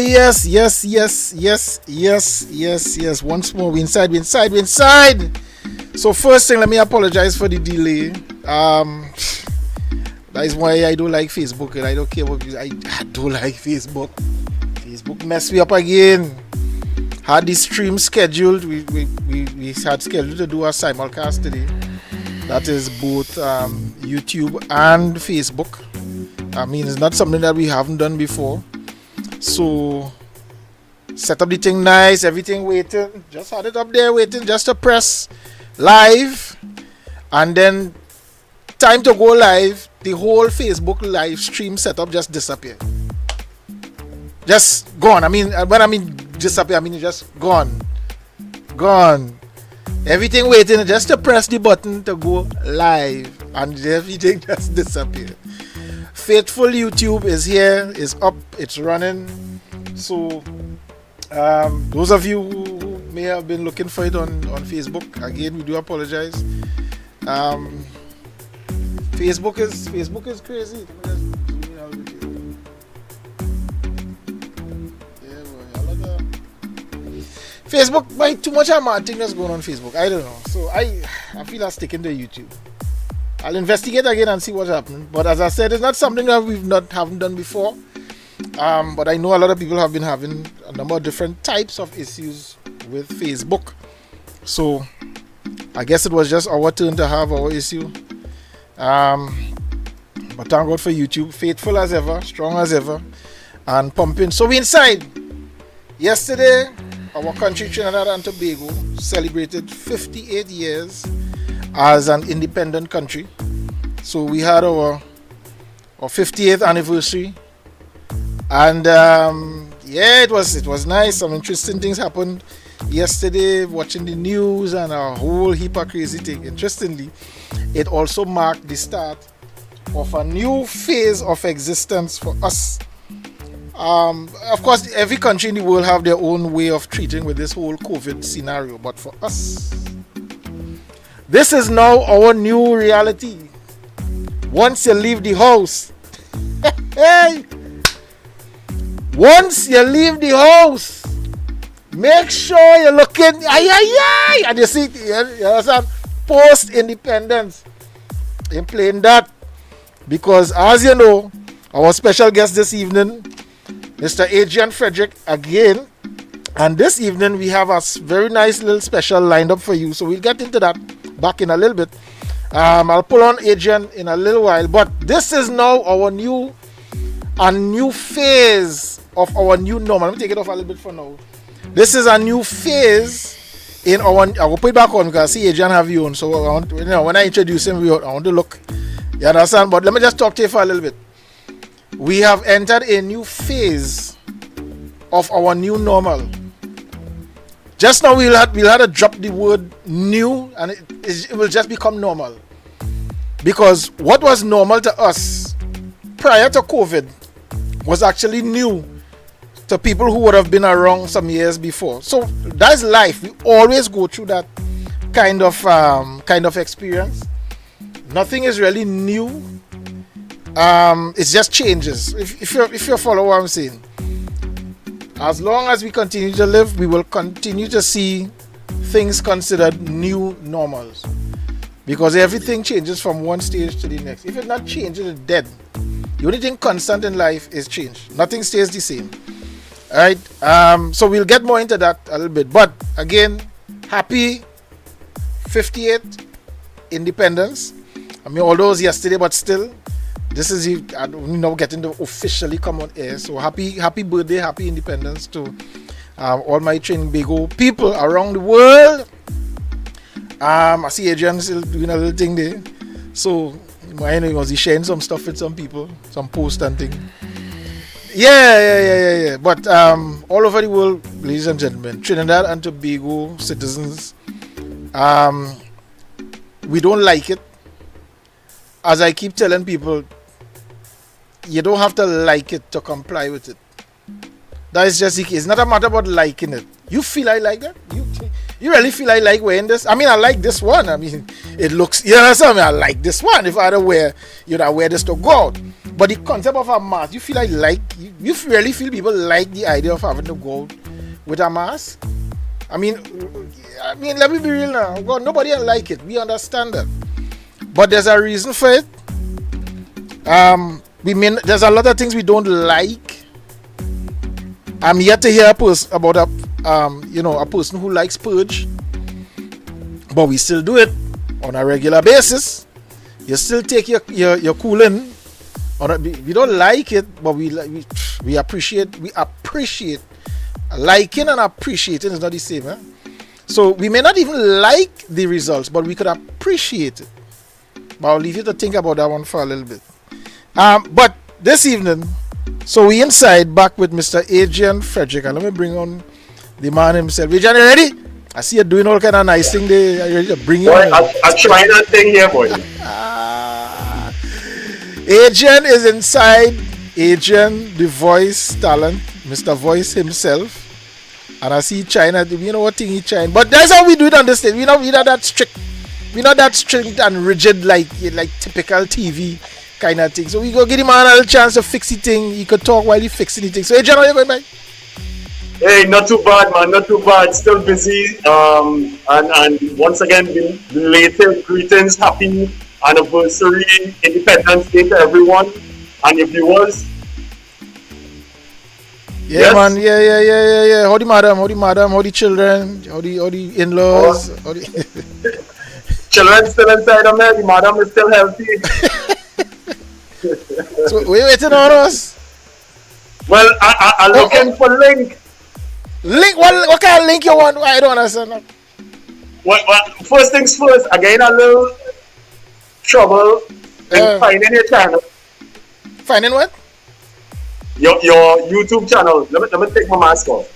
yes. Once more, we inside. So first thing, let me apologize for the delay. That is why I don't like Facebook, and I don't care what I don't like Facebook. Facebook messed me up again. Had the stream scheduled. We had scheduled to do a simulcast today. That is both YouTube and Facebook. I mean, it's not something that we haven't done before. So set up the thing nice, everything waiting. Just had it up there waiting just to press live, and then time to go live. The whole Facebook live stream setup just disappeared. Just gone. I mean, when I mean disappear, I mean just gone. Everything waiting just to press the button to go live, and everything just disappeared. Faithful YouTube is here, is up, it's running. So those of you who may have been looking for it on Facebook, again, we do apologize. Facebook is crazy. Facebook, why too much of my thing that's going on Facebook? I don't know. So I feel like sticking to YouTube. I'll investigate again and see what's happening. But as I said, it's not something that haven't done before. But I know a lot of people have been having a number of different types of issues with Facebook. So I guess it was just our turn to have our issue. But thank God for YouTube, faithful as ever, strong as ever, and pumping. So we inside. Yesterday, our country, Trinidad and Tobago, celebrated 58 years as an independent country. So we had our 50th anniversary, and it was nice. Some interesting things happened yesterday, watching the news and a whole heap of crazy things. Interestingly, it also marked the start of a new phase of existence for us. Of course, every country in the world have their own way of treating with this whole COVID scenario, but for us, this is now our new reality. Once you leave the house, once you leave the house, make sure you're looking, and you see, you understand, post-independence, in plain that, because as you know, our special guest this evening, Mr. Adrian Frederick again, and this evening we have a very nice little special lined up for you, so we'll get into that back in a little bit. I'll pull on Adrian in a little while, but this is now our new phase of our new normal. Let me take it off a little bit for now. This is a new phase in our. I will put it back on because I see Adrian have you on. So I want, when I introduce him, I want to look. You understand? But let me just talk to you for a little bit. We have entered a new phase of our new normal. Just now we'll have to drop the word new, and it will just become normal. Because what was normal to us prior to COVID was actually new to people who would have been around some years before. So that's life. We always go through that kind of experience. Nothing is really new. It's just changes. If you follow what I'm saying. As long as we continue to live, we will continue to see things considered new normals. Because everything changes from one stage to the next. If it's not changing, it's dead. The only thing constant in life is change. Nothing stays the same. Alright? So we'll get more into that a little bit. But again, happy 58th independence. I mean, although it was yesterday, but still, this is getting to officially come on air. So happy birthday, happy independence to all my Trinbago people around the world. I see Adrian still doing a little thing there. So he was sharing some stuff with some people, some post and thing. Yeah. But all over the world, ladies and gentlemen, Trinidad and Tobago citizens, we don't like it. As I keep telling people, you don't have to like it to comply with it. That is just the case. It's not a matter about liking it. You feel I like that? You really feel I like wearing this? I mean, I like this one. I mean, it looks, you know what I mean? I like this one. If I had to wear, I wear this to go out. But the concept of a mask, you feel you really feel people like the idea of having to go out with a mask? I mean, let me be real now. God, nobody will like it. We understand that. But there's a reason for it. There's a lot of things we don't like. I'm yet to hear about a person who likes purge, but we still do it on a regular basis. You still take your cooling. We don't like it, but we appreciate. Liking and appreciating is not the same. So we may not even like the results, but we could appreciate it. But I'll leave you to think about that one for a little bit. But this evening, so we inside back with Mr. Adrian Frederick, and let me bring on the man himself. Adrian, you ready? I see you doing all kind of nice thing there. Are you ready to bring you on? I'm trying that thing here, boy. Adrian is inside. Adrian, the voice talent, Mr. Voice himself. And I see China, you know what thing he China. But that's how we do it on this thing. We're not that strict. We're not that strict and rigid like typical TV kind of thing. So we go give him a little chance to fix the thing. He could talk while he fixing the thing. So Adrian, how you going, man? Hey, not too bad, man. Not too bad. Still busy. And once again, belated greetings. Happy anniversary, Independence Day to everyone and your viewers. Yeah, yes? Man. Yeah. How the madam? How the children? How the in-laws? Children still inside of me. The madam is still healthy. So we waiting on us? Well, I'm looking for link. Link? What kind of link you want? I don't understand. Well, first things first, I get a little trouble in finding your channel. Finding what? Your YouTube channel. Let me take my mask off.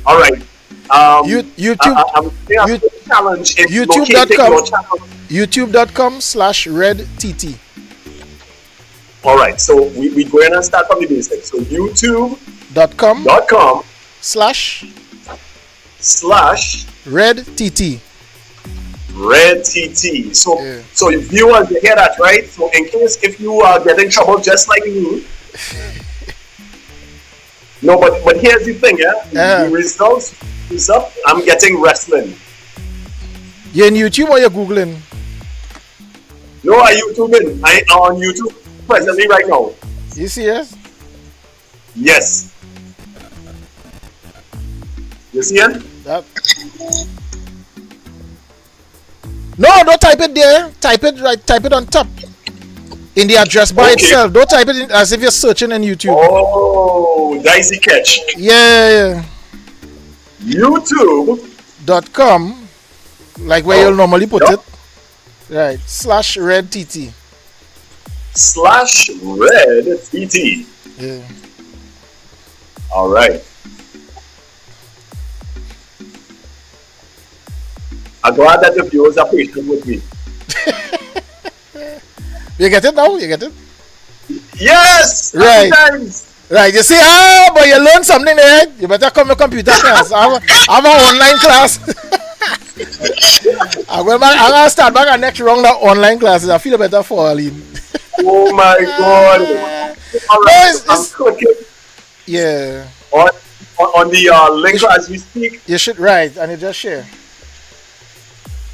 All right. YouTube. I'm challenge. YouTube.com/redtt. All right. So we go in and start from the basics. So YouTube.com /redtt. RedTT. So viewers, you hear that, right? So in case if you are getting trouble just like me. No, but here's the thing, The results is up. I'm getting wrestling. You're in YouTube or you're Googling? No, I'm YouTubing. I'm on YouTube presently right now. You serious? Yes. You see it? No, don't type it there. Type it on top. In the address bar itself. Don't type it in as if you're searching in YouTube. Oh, dicey catch. Yeah. YouTube.com, like where you'll normally put it. Right. /redtt. /redtt. Yeah. All right. I'm glad that the viewers are patient with me. You get it now? You get it? Yes! Right. Times. Right. You see, but you learn something there. You better come to computer class. I have an online class. I'm going to start back our next round of online classes. I feel better for Aline. Oh my God. All right. I'm clicking. Yeah. On the link as we speak. You should, right. And you just share.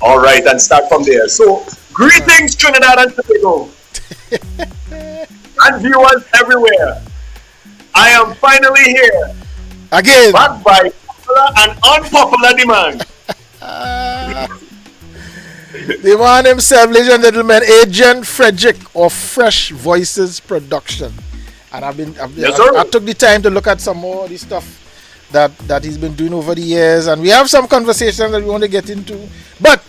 All right, and start from there. So, greetings, Trinidad and Tobago, and viewers everywhere. I am finally here again, backed by popular and unpopular demand. The man himself, ladies and gentlemen, Adrian Frederick of Fresh Voices Production, and I took the time to look at some more of the stuff that he's been doing over the years, and we have some conversations that we want to get into. But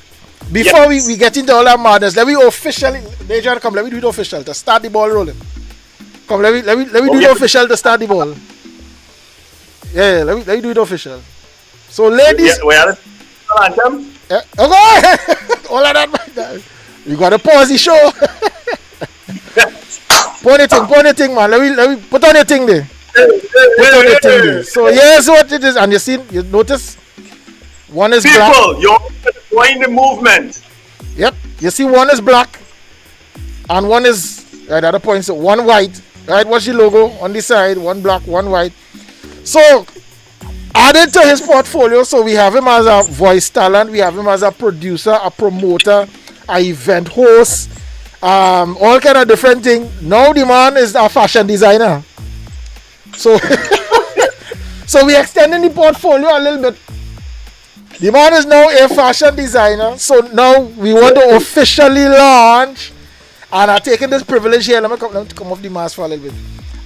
before we get into all that madness, let me officially, Adrian, come, let me do it official to start the ball rolling. Come, let me do it official to start the ball. Yeah, let me do it official. So, ladies, we are anthem. Okay, all of that. We gotta pause the show. Put on the thing, man. Let me put on the thing there. Put on the thing there. So here's what it is, and you notice one is black. People, you're join the movement. Yep. You see, one is black, and one is right? At the points, one white, right? What's the logo on the side? One black, one white. So added to his portfolio, so we have him as a voice talent, we have him as a producer, a promoter, a event host, all kind of different things. Now the man is a fashion designer. So so we extending the portfolio a little bit. The man is now a fashion designer. So now we want to officially launch, and I'm taking this privilege here. Let me come off the mask for a little bit.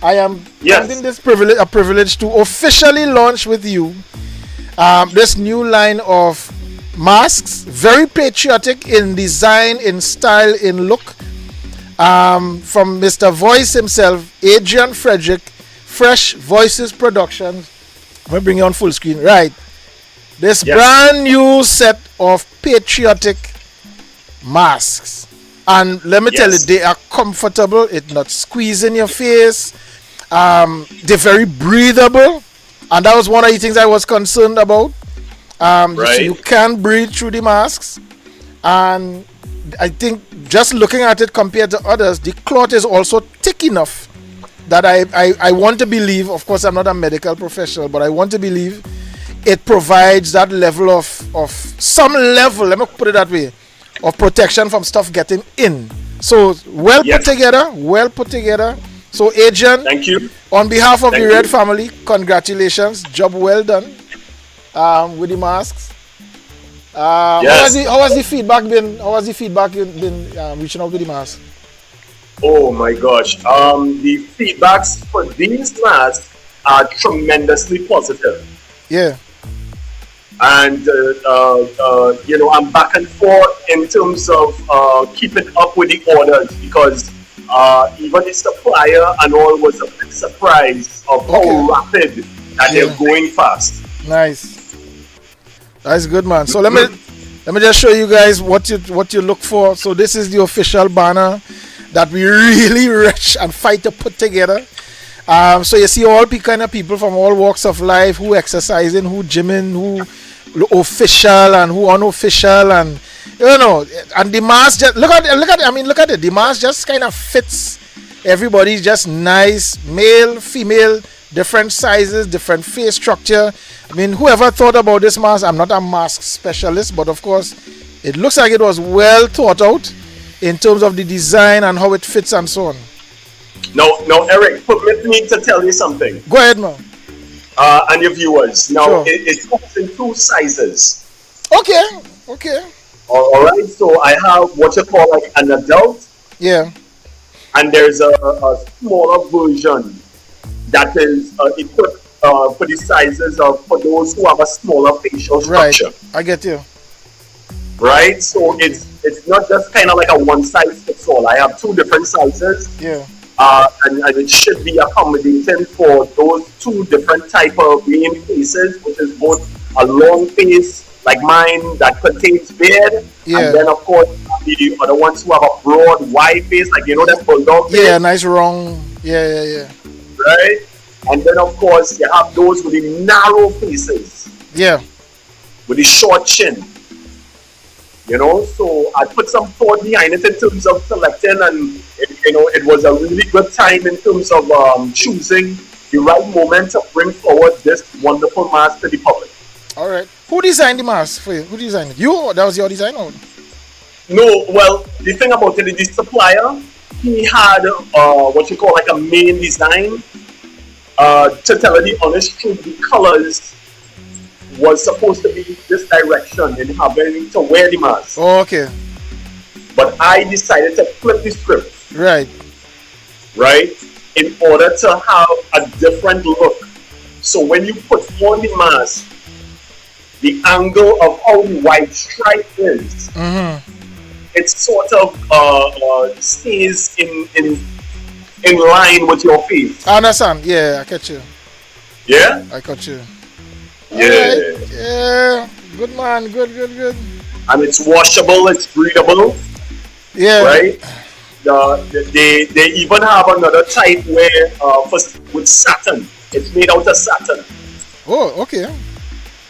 I am taking this privilege to officially launch with you this new line of masks, very patriotic in design, in style, in look, from Mr. Voice himself, Adrian Frederick, Fresh Voices Productions. Let me bring you on full screen. Right. This brand new set of patriotic masks. And let me tell you, they are comfortable. It's not squeezing your face. They're very breathable. And that was one of the things I was concerned about. So you can breathe through the masks. And I think just looking at it compared to others, the cloth is also thick enough that I want to believe, of course I'm not a medical professional, but I want to believe it provides that level of some level, let me put it that way, of protection from stuff getting in. So put together. So Adrian, thank you. On behalf of the Red family, congratulations, job well done with the masks. How has the feedback been? How has the feedback been reaching out to the masks? Oh my gosh, the feedbacks for these masks are tremendously positive. Yeah. And I'm back and forth in terms of keeping up with the orders, because even the supplier and all was a bit surprised of how rapid that they're going fast. Nice. That's good, man. So let me just show you guys what you look for. So this is the official banner that we really rush and fight to put together. So you see all kind of people from all walks of life, who exercising, who gymming, who official and who unofficial, and and the mask just look at it. The mask just kind of fits everybody, just nice, male, female, different sizes, different face structure. I mean, whoever thought about this mask? I'm not a mask specialist, but of course it looks like it was well thought out in terms of the design and how it fits and so on. Now, Eric, permit me to tell you something. Go ahead, man. And your viewers. Now, sure. It comes in 2 sizes. Okay. All right. So I have what you call like an adult. Yeah. And there's a smaller version that is equipped for the sizes of for those who have a smaller facial structure. Right. I get you. Right. So it's not just kind of like a one size fits all. I have 2 different sizes. Yeah. And it should be accommodating for those 2 different type of main faces, which is both a long face like mine that contains beard, and then of course the other ones who have a broad, wide face, like that bulldog face. Yeah, nice long. Yeah. Right, and then of course you have those with the narrow faces. Yeah. With the short chin. So I put some thought behind it in terms of selecting, and it was a really good time in terms of choosing the right moment to bring forward this wonderful mask to the public. All right. Who designed the mask for you? Who designed it? You? That was your design? Or? No. Well, the thing about it is the supplier, he had what you call like a main design. To tell you the honest truth, the colors was supposed to be this direction in having to wear the mask. Oh, okay. But I decided to flip the script. Right. In order to have a different look. So when you put on the mask, the angle of how the white stripe is, it sort of stays in line with your face. I understand. Yeah, I catch you. Yeah? I got you. Yeah. Right. Yeah. Good, man. Good. And it's washable, it's breathable. Yeah. Right? They even have another type where with satin. It's made out of satin. Oh, okay.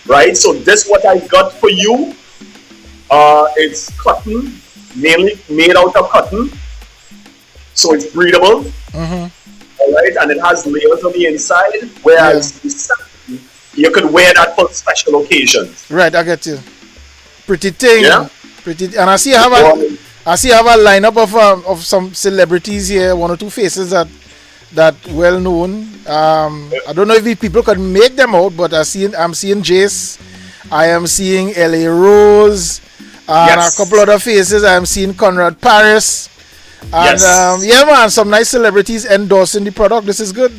Right? So this what I got for you. It's cotton, mainly made out of cotton. so it's breathable. All right, and it has layers on the inside, whereas the satin, you could wear that for special occasions. Right, I get you. Pretty thing. Yeah. Pretty, and I see you have a lineup of some celebrities here, one or two faces that well known. I don't know if people can make them out, but I'm seeing Jace, I am seeing LA Rose, and a couple other faces. I am seeing Conrad Paris. And yeah, man, some nice celebrities endorsing the product. This is good.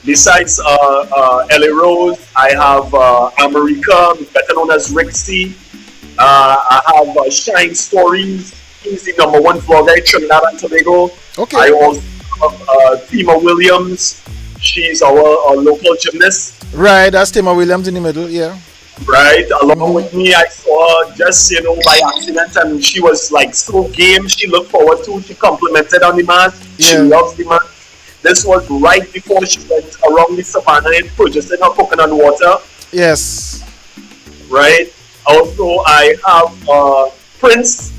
Besides LA Rose, I have America, better known as Rixie. I have Shine Stories. He's the #1 vlogger in Trinidad and Tobago. Okay. I also have Tima Williams. She's our local gymnast. Right, that's Tima Williams in the middle, yeah. Right, along with me, I saw her just, by accident, and she was like so game. She looked forward to. She complimented on the mask. She loves the mask. This was right before she went around the savannah and purchasing her coconut water. Yes. Right. Also, I have Prince,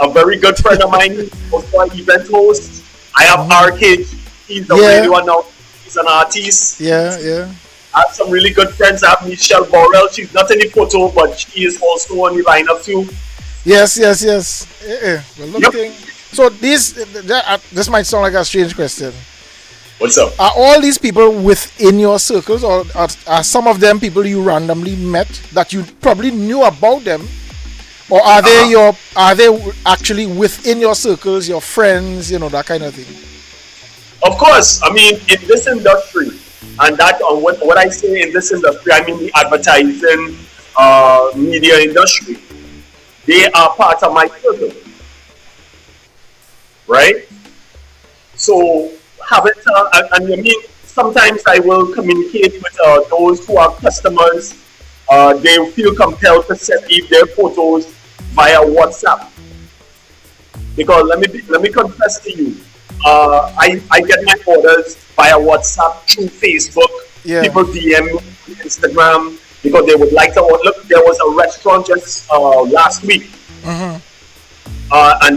a very good friend of mine, also an event host. I have RK. He's a radio now. He's an artist. Yeah. I have some really good friends. I have Michelle Borrell. She's not in the photo, but she is also on the lineup too. Yes. Well, looking. So this might sound like a strange question. What's up? Are all these people within your circles, or are some of them people you randomly met that you probably knew about them, or are they actually within your circles, your friends, that kind of thing? Of course. I mean, in this industry, and that what I say in this industry, I mean the advertising media industry. They are part of my circle, right? So have it, and I mean, sometimes I will communicate with those who are customers. They feel compelled to send me their photos via WhatsApp. Because let me confess to you, I get my orders via WhatsApp, through Facebook. Yeah. People DM me on Instagram because they would like to order. Look, there was a restaurant just last week. And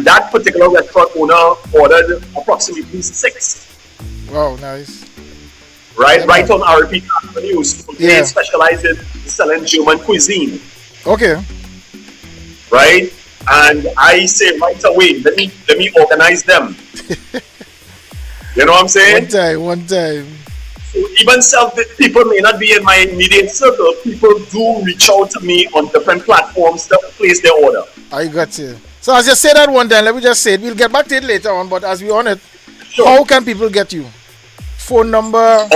that particular restaurant owner ordered approximately 6. Wow, nice. Right on RP Avenue. So they specialize in selling German cuisine. Okay. Right? And I say right away, let me organize them. You know what I'm saying? One time. So even people may not be in my immediate circle. People do reach out to me on different platforms to place their order. I got you. So as you say that one time, let me just say it. We'll get back to it later on, but as we on it, Sure. How can people get you? Phone number,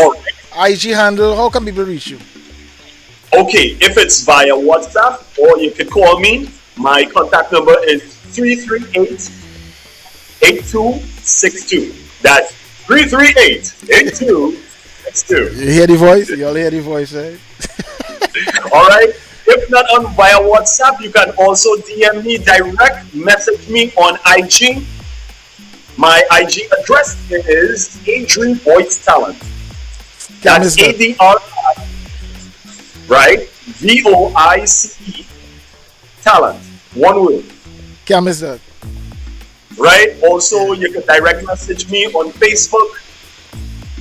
IG handle, how can people reach you? Okay, if it's via WhatsApp or you can call me, my contact number is 338-8262. That's 338-8262. You hear the voice? You all hear the voice, right? All right. If not on via WhatsApp, you can also DM me, direct message me on IG. My IG address is Adrian voicetalent. That's ADRI, right? VOICE talent. One word. Can't miss that. Right? Also, you can direct message me on Facebook.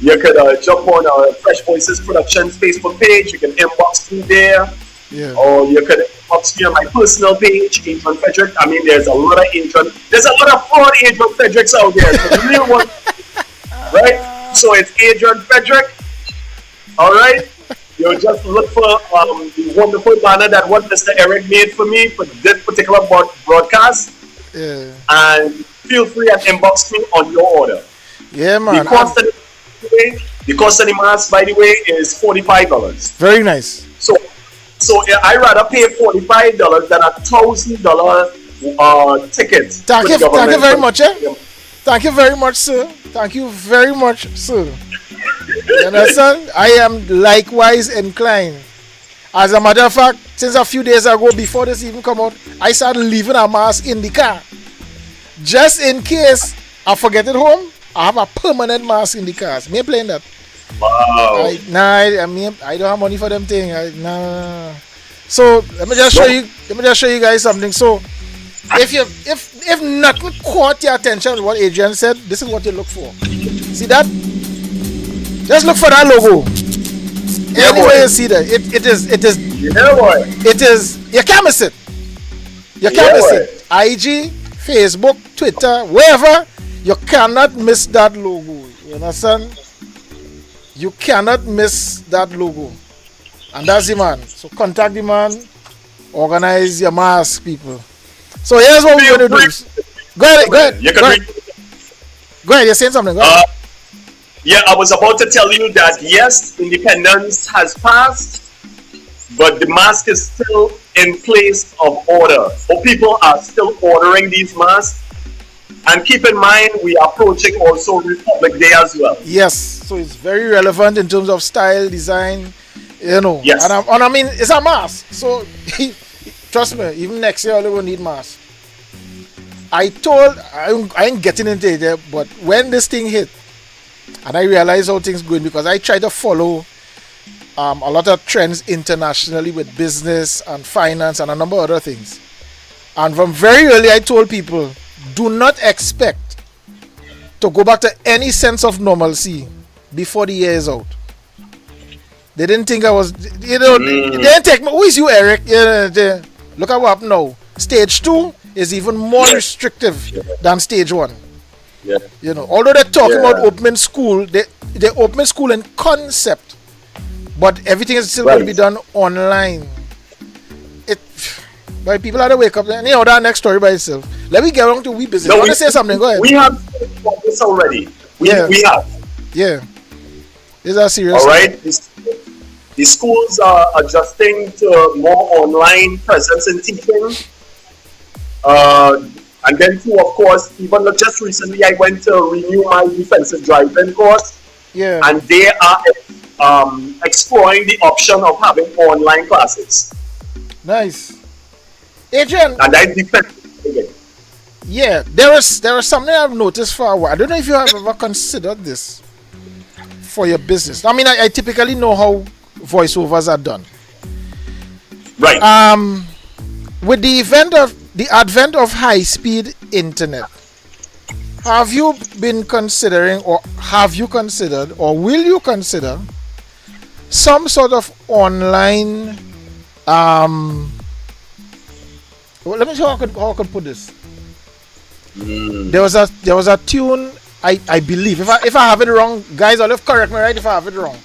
You could jump on Fresh Voices Productions Facebook page. You can inbox me there. Yeah. Or you could inbox me on my personal page, Adrian Frederick. I mean, there's a lot of Adrian. There's a lot of fraud Adrian Fredericks out there. So the real one, right? So it's Adrian Frederick. All right. You just look for the wonderful banner that what Mr. Eric made for me for this particular broadcast. Yeah. And feel free and inbox me on your order. Yeah, man. The cost of the mask, by the way, is $45. Very nice. So I rather pay $45 than a $1,000 ticket. Thank you very much, Thank you very much, sir. Thank you very much, sir. You understand? I am likewise inclined. As a matter of fact, since a few days ago, before this even come out, I started leaving a mask in the car. Just in case I forget it home, I have a permanent mask in the car. Me playing that. Wow. I don't have money for them thing. So let me just show you guys something. So if if nothing caught your attention, what Adrian said, this is what you look for. See that? Just look for that logo. Yeah, Anyway, boy. you see that it is Yeah, boy. it is. You can't miss it. You can't Yeah, miss boy. it. IG, Facebook, Twitter, wherever, you cannot miss that logo. You understand? You cannot miss that logo. And that's the man. So contact the man, organize your mask, people. So here's what we're Feel going to do. free. Go ahead, go ahead, You go can ahead. read. Go ahead, you're saying something. Go ahead. Yeah, I was about to tell you that yes, independence has passed, but the mask is still in place of order. So people are still ordering these masks. And keep in mind, we are approaching also Republic Day as well. Yes, so it's very relevant in terms of style, design, you know. Yes. And I mean, it's a mask. So trust me, even next year, we will need mask. I ain't getting into it yet, but when this thing hit, and I realized how things going, because I try to follow a lot of trends internationally with business and finance and a number of other things. And from very early, I told people, do not expect to go back to any sense of normalcy before the year is out. They didn't think I was, they didn't take me. Who is you, Eric? Look at what happened now. Stage 2 is even more restrictive than stage 1. Yeah. You know, although they're talking Yeah. about opening school, they open school in concept, but everything is still going to be done online. But people have to wake up. Anyhow, that next story by itself. Let me get on to we business. No, You want to say something? Go ahead. We have spoken about this already. We have. Yeah. These are serious. All right. The schools are adjusting to more online presence in teaching. And then too, of course, even just recently I went to renew my defensive driving course. Yeah. And they are exploring the option of having online classes. Nice. Adrian. And I defensive again. Yeah, there is something I've noticed for a while. I don't know if you have ever considered this for your business. I mean, I typically know how voiceovers are done. Right. With the advent of high-speed internet, have you been considering, or have you considered, or will you consider some sort of online? Well, let me see how I could put this. There was a tune, I believe, if I have it wrong, guys, I'll correct me, right, if I have it wrong.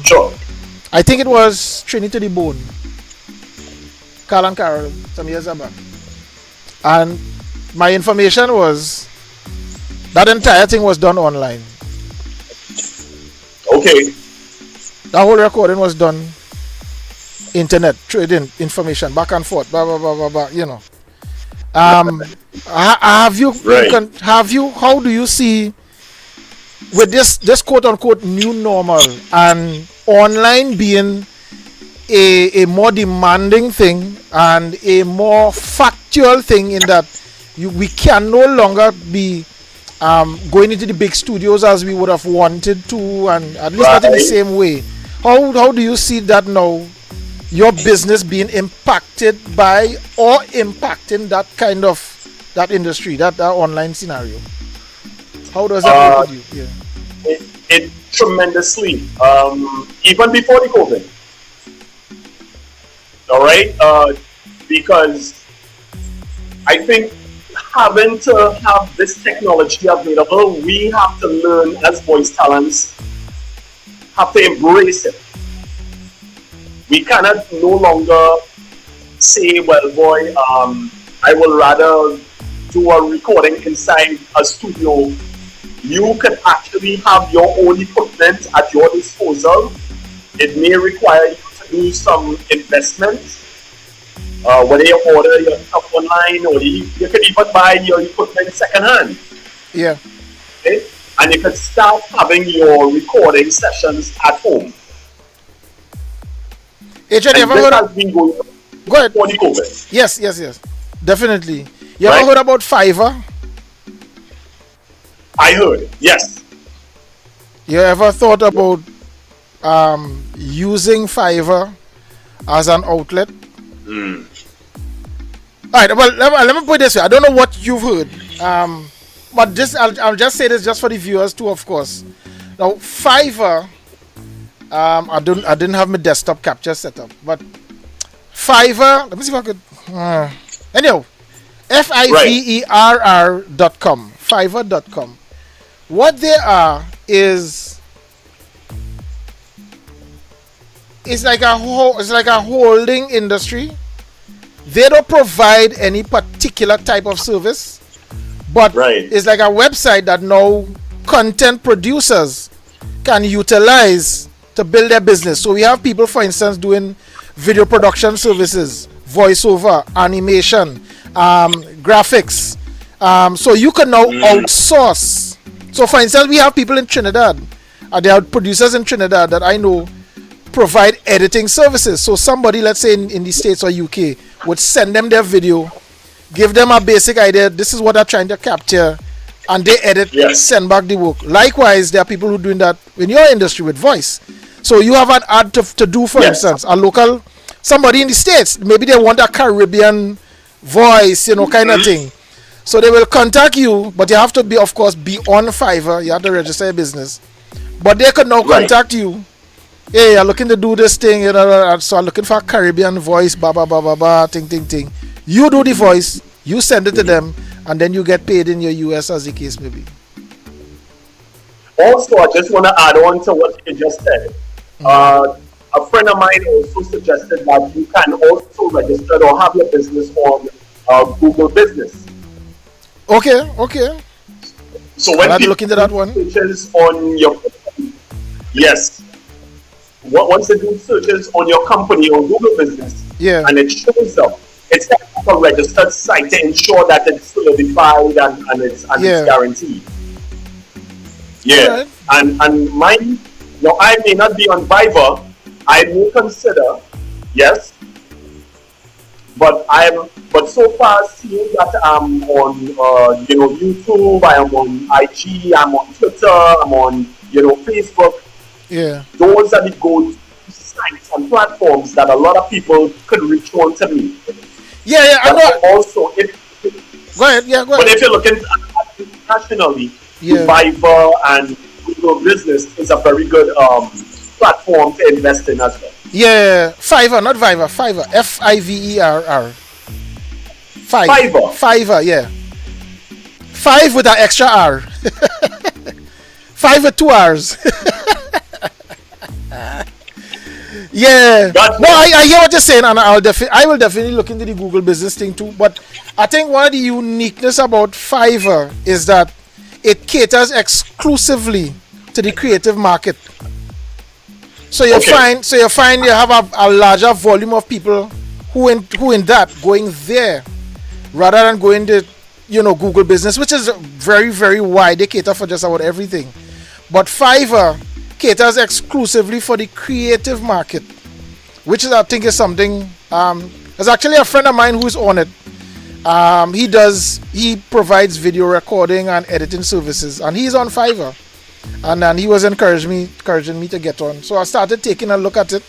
Sure. I think it was Trinity to the Bone, Carl and Carol, some years back. And my information was that entire thing was done online. Okay. The whole recording was done internet, trading information back and forth, blah blah blah blah blah. You know. Have you? Right. How do you see with this quote unquote new normal and online being a more demanding thing and a more factual thing in that we can no longer be going into the big studios as we would have wanted to, and at least not in the same way. How do you see that now? Your business being impacted by or impacting that industry, that online scenario. How does that work with you? Yeah. It tremendously. Even before the COVID. All right, because I think having to have this technology available, we have to learn as voice talents, have to embrace it. We cannot no longer say, well, boy, I will rather do a recording inside a studio. You can actually have your own equipment at your disposal. It may require you to do some investment, whether you order your stuff online or you can even buy your equipment secondhand. Yeah. Okay? And you can start having your recording sessions at home. Adrian, you And ever this heard has been going on Go ahead. before the COVID. Yes. Definitely. You Right. ever heard about Fiverr? I heard, yes. You ever thought about using Fiverr as an outlet? All right. Well, let me put it this way. I don't know what you've heard. But this I'll just say this just for the viewers too, of course. Now, Fiverr. I didn't have my desktop capture set up, but Fiverr. Let me see if I could. Anyhow, Fiverr.com. Fiverr.com. What they are is it's like a holding industry. They don't provide any particular type of service, but it's like a website that now content producers can utilize to build their business. So we have people, for instance, doing video production services, voiceover, animation, graphics. So you can now outsource. So for instance, we have people in Trinidad. There are producers in Trinidad that I know provide editing services. So somebody, let's say in the States or UK, would send them their video, give them a basic idea, this is what they're trying to capture, and they edit, send back the work. Likewise, there are people who are doing that in your industry with voice. So you have an ad to do, for instance, a local, somebody in the States, maybe they want a Caribbean voice, kind of thing. So they will contact you, but you have to be, of course, be on Fiverr. You have to register your business. But they could now contact you. Hey, I'm looking to do this thing, so I'm looking for a Caribbean voice, ting. You do the voice, you send it to them, and then you get paid in your US as the case may be. Also, I just want to add on to what you just said. A friend of mine also suggested that you can also register or have your business on Google Business. Okay. So when people look into that one, searches on your once they do searches on your company on Google Business, and it shows up, it's like a registered site to ensure that it's certified and it's guaranteed. Yeah, right. And mine. Now, I may not be on Fiverr. I may consider, but so far seeing that I'm on YouTube, I am on IG, I'm on Twitter, I'm on Facebook. Yeah, those are the go-to sites and platforms that a lot of people could reach on to me. Yeah, I know. Also, go ahead. But if you're looking at internationally, Fiverr and Google Business is a very good platform to invest in as well. Yeah, Fiverr, not Fiverr. Fiverr, Fiverr. Fiverr, yeah. 5 with an extra R. 5 with 2 R's. Yeah. No, I hear what you're saying, and I will definitely look into the Google Business thing too. But I think one of the uniqueness about Fiverr is that it caters exclusively to the creative market. So you find you have a larger volume of people who in that going there rather than going to Google Business, which is very, very wide. They cater for just about everything. But Fiverr caters exclusively for the creative market, which is, I think, is something. There's actually a friend of mine who's on it. He provides video recording and editing services, and he's on Fiverr. And he was encouraging me to get on. So I started taking a look at it.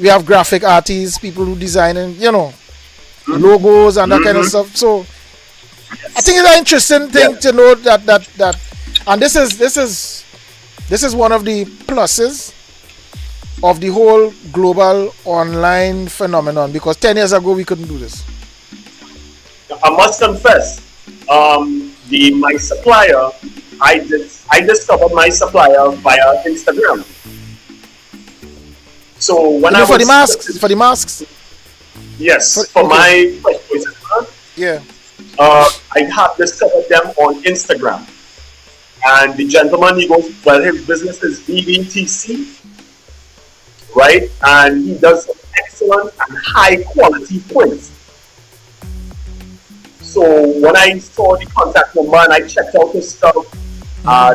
We have graphic artists, people who design logos and that kind of stuff. So I think it's an interesting thing to know that and this is one of the pluses of the whole global online phenomenon, because 10 years ago we couldn't do this. I must confess, my supplier, I discovered my supplier via Instagram. So when I was for the masks, yes, for my voices, I have discovered them on Instagram. And the gentleman, he goes, well, his business is BBTC, right? And he does excellent and high quality prints. So when I saw the contact number and I checked out his stuff,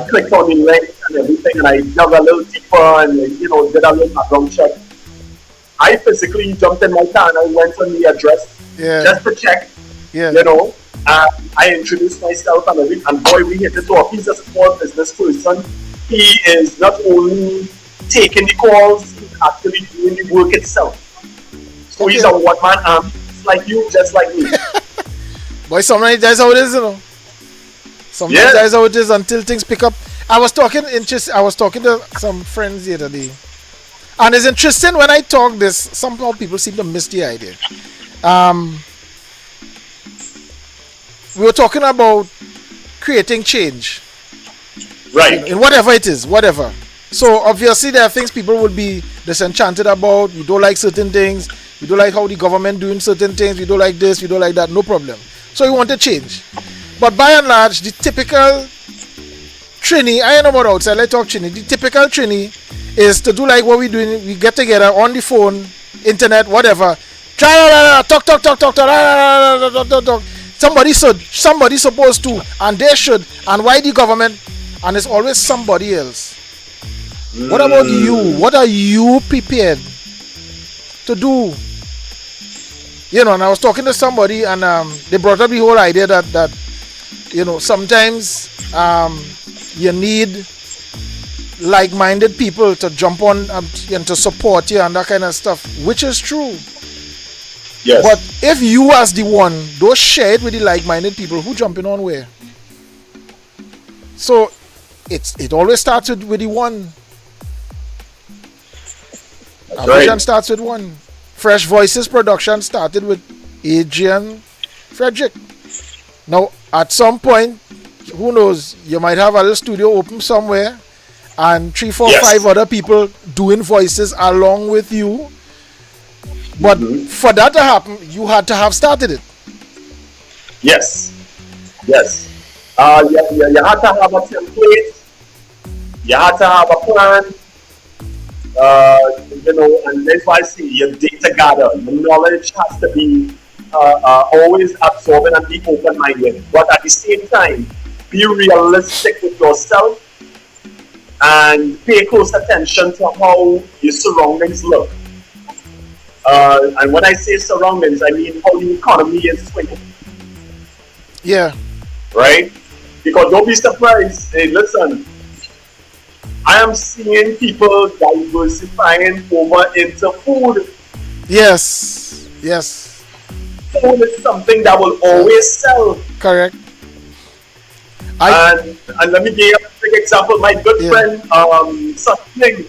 clicked on the link and everything, and I dug a little deeper and did a little background check. I physically jumped in my car and I went on the address just to check, I introduced myself and boy, we hit it off. He's a small business person. He is not only taking the calls, he's actually doing the work itself. So he's a one-man army. like you, just like me. Boy, sometimes that's how it is, you know. Sometimes that's how it is until things pick up. I was talking to some friends the other day. And it's interesting when I talk this, somehow people seem to miss the idea. We were talking about creating change. Right. In whatever it is, whatever. So obviously there are things people would be disenchanted about. You don't like certain things. You don't like how the government doing certain things. You don't like this. You don't like that. No problem. So you want to change. But by and large, the typical Trini, I don't know about outside, let's talk Trini. The typical Trini is to do like what we're doing. We get together on the phone, internet, whatever. Talk. Somebody's supposed to, and they should, and why the government, and it's always somebody else. What about you? What are you prepared to do? You know, and I was talking to somebody, and they brought up the whole idea that you know, sometimes you need like-minded people to jump on and to support you and that kind of stuff, which is true. Yes. But if you as the one don't share it with the like-minded people, who jumping on where? So it always starts with the one. Our vision starts with one. Fresh Voices production started with Adrian, Frederick. Now at some point, who knows, you might have a little studio open somewhere and 3, 4, 5 other people doing voices along with you. But for that to happen, you had to have started it. Yes. You had to have a template. You had to have a plan. You know, and that's why I say your data gather, your knowledge has to be always absorbing and be open-minded. But at the same time, be realistic with yourself and pay close attention to how your surroundings look. And when I say surroundings, I mean how the economy is swinging. Yeah. Right? Because don't be surprised. Hey, listen, I am seeing people diversifying over into food. Yes. Food is something that will always sell. Correct. And let me give you a quick example. My good friend, something.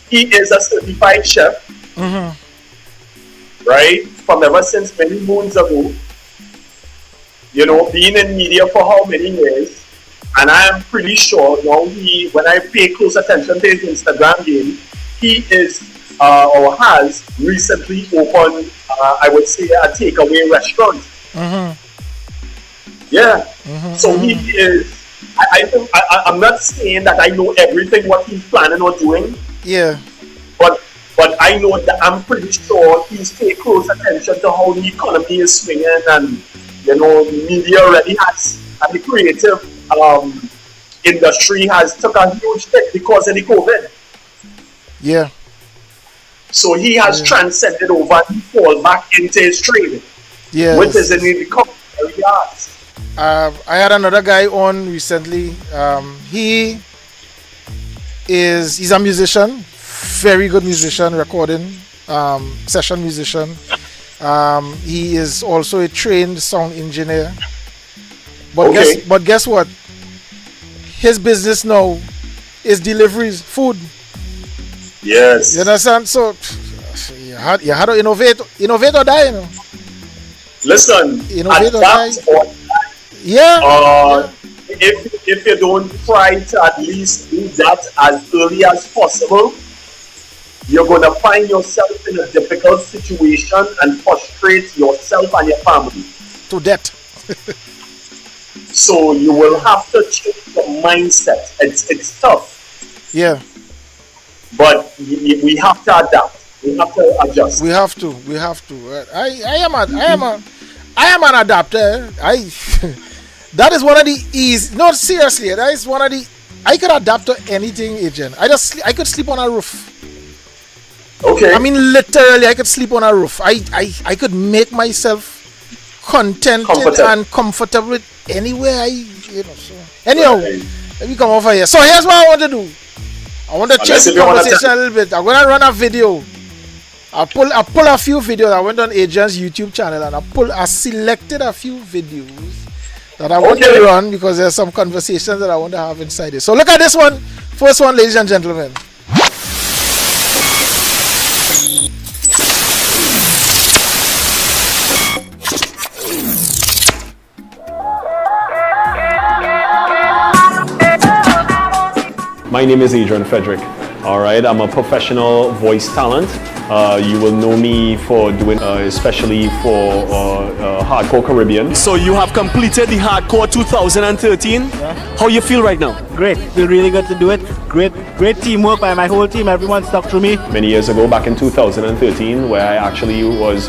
He is a certified chef. Right? From ever since many moons ago. You know, being in media for how many years? And I am pretty sure now when I pay close attention to his Instagram game, he is or has recently opened, I would say, a takeaway restaurant. So he is. I'm not saying that I know everything what he's planning on doing. Yeah. But I know that I'm pretty sure he's paying close attention to how the economy is swinging, and you know, media already has, and the creative industry has took a huge hit because of the COVID. Yeah. So he has transcended over and fall back into his trade. Yeah. Which is in the culinary arts. I had another guy on recently. He's a musician, very good musician, recording, session musician. He is also a trained sound engineer. But guess what? His business now is deliveries, food. Yes. You understand? So you had to innovate or die, you know. Listen, innovate or die. If you don't try to at least do that as early as possible, you're going to find yourself in a difficult situation and frustrate yourself and your family to death. So you will have to change your mindset. It's tough. Yeah. But we have to adapt. We have to adjust. We have to. I am an adapter. That is one of the easy. No, seriously, that is one of the. I could adapt to anything, Adrian. I could sleep on a roof. Okay. I mean, literally, I could sleep on a roof. I could make myself contented and comfortable with anywhere So anyhow, let me come over here. So here's what I want to do. I want to change the conversation a little bit. I'm gonna run a video I pull a few videos. I went on Adrian's YouTube channel and I selected a few videos that I want to run because there's some conversations that I want to have inside it. So look at this one. First one, ladies and gentlemen. My name is Adrian Frederick. All right, I'm a professional voice talent. You will know me for doing, especially for Hardcore Caribbean. So you have completed the Hardcore 2013. Yeah. How you feel right now? Great. Feel really good to do it. Great teamwork by my whole team. Everyone stuck through me. Many years ago, back in 2013, where I actually was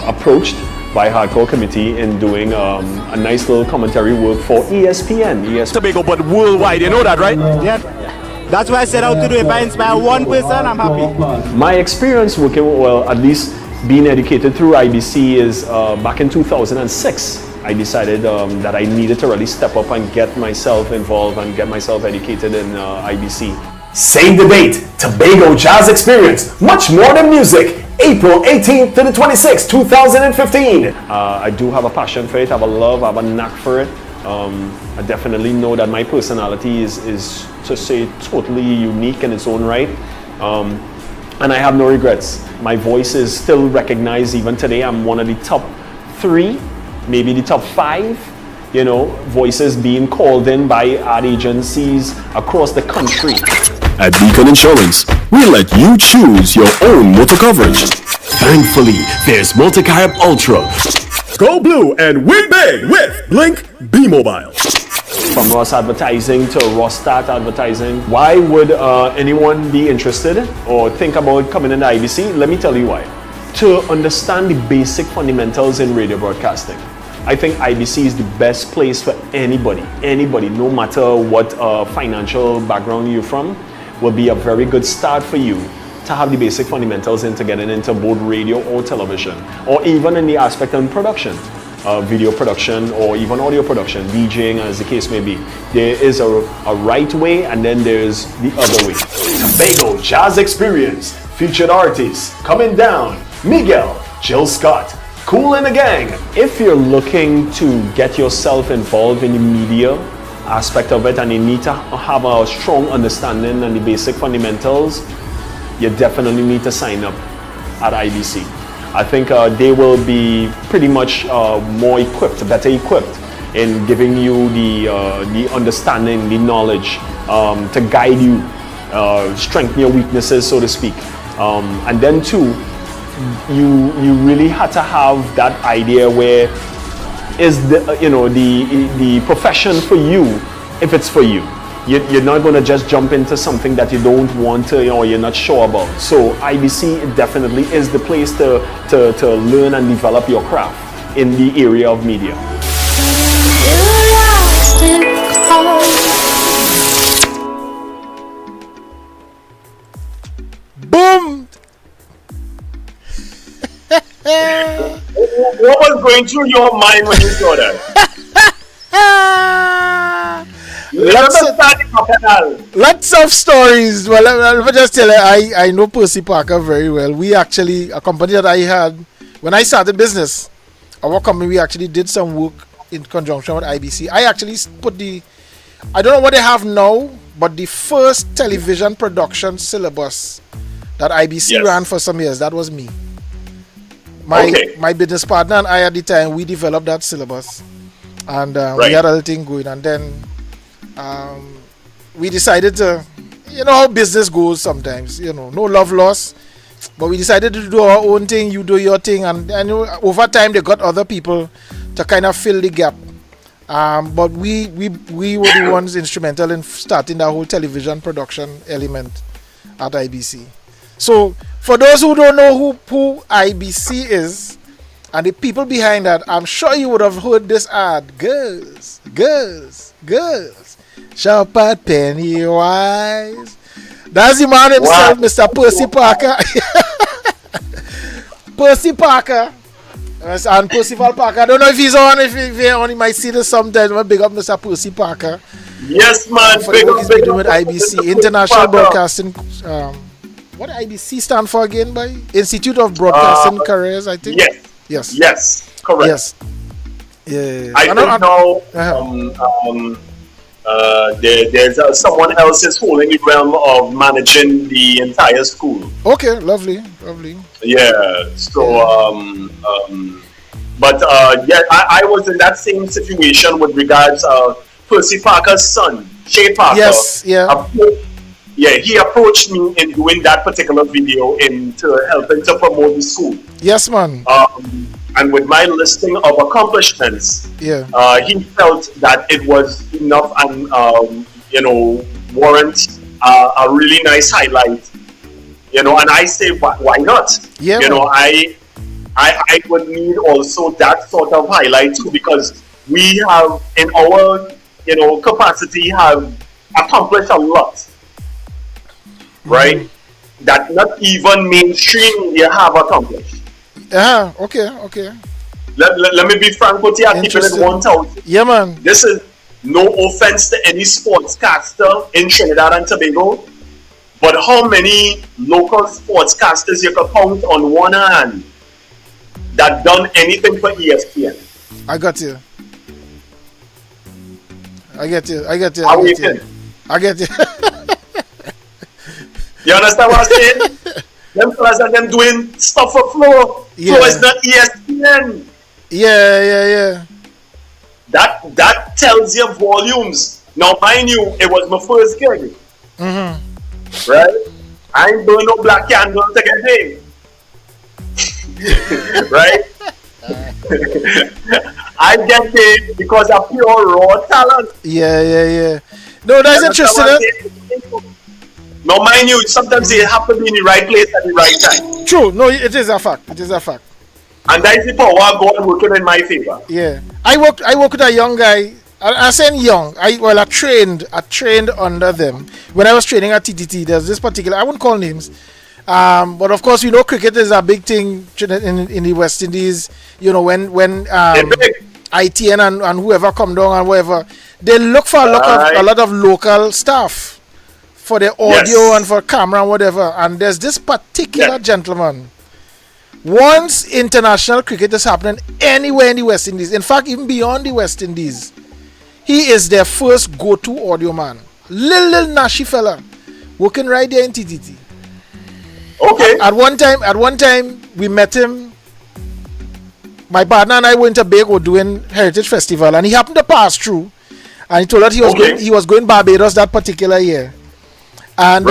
approached by Hardcore Committee in doing a nice little commentary work for ESPN. Tobago, but worldwide, you know that, right? Yeah. That's what I set out to do. If I inspire one person, I'm happy. My experience working, well, at least being educated through IBC is back in 2006. I decided that I needed to really step up and get myself involved and get myself educated in IBC. Save the date, Tobago Jazz Experience, much more than music. April 18th to the 26th, 2015. I do have a passion for it, I have a love, I have a knack for it. I definitely know that my personality is to say totally unique in its own right. And I have no regrets. My voice is still recognized even today. I'm one of the top 3, maybe the top 5, voices being called in by ad agencies across the country. At Beacon Insurance, we let you choose your own motor coverage. Thankfully, there's Multi-Carb Ultra. Go blue and win big with Blink B-Mobile. From Ross Advertising to Rostat Advertising, why would anyone be interested or think about coming into IBC? Let me tell you why. To understand the basic fundamentals in radio broadcasting. I think IBC is the best place for anybody, no matter what financial background you're from, will be a very good start for you to have the basic fundamentals into getting into both radio or television, or even in the aspect of production, video production or even audio production, DJing as the case may be. There is a right way and then there's the other way. Tobago Jazz Experience, featured artists coming down, Miguel, Jill Scott, Cool and the Gang. If you're looking to get yourself involved in the media aspect of it and you need to have a strong understanding and the basic fundamentals, you definitely need to sign up at IBC. I think they will be pretty much more equipped, better equipped in giving you the understanding, the knowledge to guide you, strengthen your weaknesses, so to speak. And then too, you really had to have that idea where is the profession for you if it's for you. You're not going to just jump into something that you don't want to or you're not sure about. So IBC definitely is the place to learn and develop your craft in the area of media. Boom! What was going through your mind when you saw that? Lots of stories. Well, let me just tell you, I know Percy Parker very well. We actually, a company that I had, when I started business, our company, we actually did some work in conjunction with IBC. I actually put I don't know what they have now, but the first television production syllabus that IBC ran for some years, that was me. My business partner and I at the time, we developed that syllabus. And we had a little thing going. And then we decided to, you know how business goes sometimes, no love lost. But we decided to do our own thing, you do your thing. And over time, they got other people to kind of fill the gap. But we were the ones instrumental in starting that whole television production element at IBC. So for those who don't know who IBC is and the people behind that, I'm sure you would have heard this ad. Girls. Shop at Pennywise. That's the man himself, Mr. Percy Parker. Percy Parker. And Percival Parker. I don't know if he's on, if he's on, he might see this sometimes. But big up Mr. Percy Parker. Yes, man. For the work he's been doing with IBC, International Broadcasting what IBC stand for again, by Institute of Broadcasting Careers, I think. Yes, correct. Yes. Yeah. I think now there's someone else is holding the realm of managing the entire school. Okay, lovely. Yeah. So I was in that same situation with regards Percy Parker's son, Shay Parker. Yes, yeah. He approached me in doing that particular video into helping to promote the school. Yes, man. And with my listing of accomplishments, he felt that it was enough and warrant a really nice highlight. And I say, why not? Yeah. I would need also that sort of highlight too, because we have in our capacity have accomplished a lot, right? That not even mainstream media have accomplished. Okay. Let me be frank with you. Keeping it 1,000. Yeah, man. This is no offense to any sportscaster in Trinidad and Tobago, but how many local sportscasters you can count on one hand that done anything for ESPN? I got you. I get you. How do you think? I get you. You understand what I'm saying? Them fellas and them doing stuff for Flow. Yeah. Flow is not ESPN. Yeah. That tells you volumes. Now, mind you, it was my first gig. Right? I ain't doing no black candle to get paid. Right? I get paid because of pure raw talent. Yeah. No, that's interesting. Now, mind you, sometimes you have to be in the right place at the right time. True. No, it is a fact. And that's the power of God working in my favor. Yeah. I work with a young guy. I say young. I trained under them. When I was training at TTT, there's this particular, I won't call names. But of course, we know cricket is a big thing in the West Indies. When ITN and whoever come down and whatever, they look for a lot of local staff for their audio and for camera and whatever. And there's this particular gentleman. Once international cricket is happening anywhere in the West Indies, in fact, even beyond the West Indies, he is their first go-to audio man. Little nashy fella, working right there in TTT. Okay. At one time, we met him. My partner and I went to Bago doing Heritage Festival, and he happened to pass through. And he told us he was going Barbados that particular year. And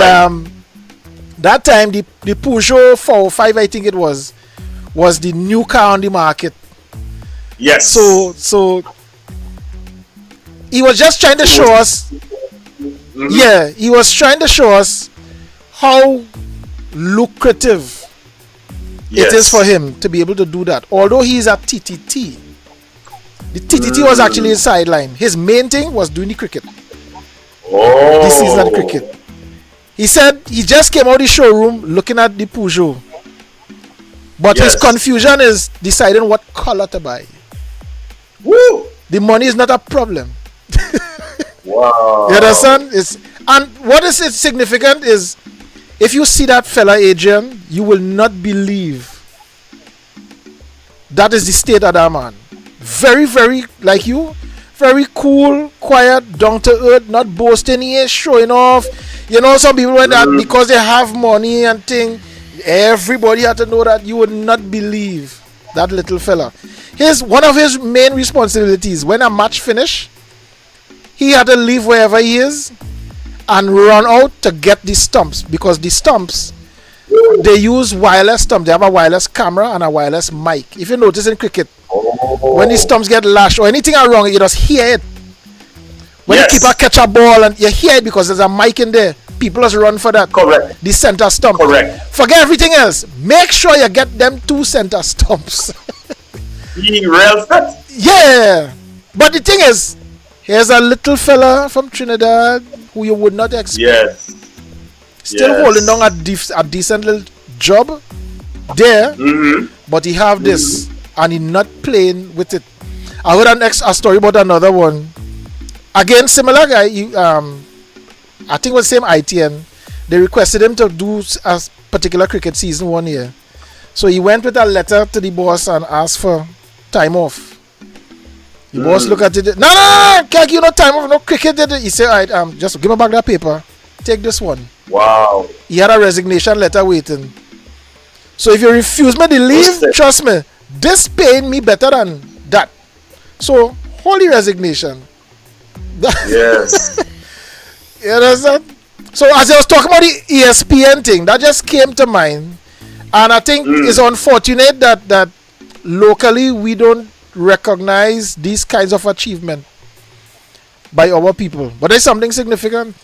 that time, the Peugeot 405, I think it was the new car on the market. Yes. So he was just trying to show us. Yeah, he was trying to show us how lucrative it is for him to be able to do that. Although he's at TTT, the TTT was actually his sideline. His main thing was doing the cricket. The season cricket. He said he just came out of the showroom looking at the Peugeot, but his confusion is deciding what color to buy. Woo! The money is not a problem. Wow. You understand? And what is significant is, if you see that fella Adrian, you will not believe that is the state of that man. Very, very like you, very cool, quiet, down to earth, not boasting, he ain't showing off. Some people when that because they have money and thing, everybody had to know that. You would not believe that little fella. One of his main responsibilities when a match finish, he had to leave wherever he is and run out to get the stumps, because the stumps, they use wireless stumps. They have a wireless camera and a wireless mic. If you notice in cricket, when the stumps get lashed or anything are wrong, you just hear it. When the keeper catch a ball and you hear it because there's a mic in there, people just run for that. Correct. The center stump. Correct. Forget everything else. Make sure you get them 2 center stumps. Real fit. Yeah. But the thing is, here's a little fella from Trinidad who you would not expect. Still holding on a decent little job there, but he have this and he not playing with it. I heard a story about another one. Again, similar guy. I think it was same ITN, they requested him to do a particular cricket season 1 year. So he went with a letter to the boss and asked for time off. The boss look at it. No, can't give you no time off, no cricket. He said, all right, just give me back that paper. Take this one. Wow. He had a resignation letter waiting. So if you refuse me to leave, trust me, this paying me better than that. So hold your resignation. Yes. You understand? So as I was talking about the ESPN thing, that just came to mind. And I think it's unfortunate that locally we don't recognize these kinds of achievement by our people. But there's something significant.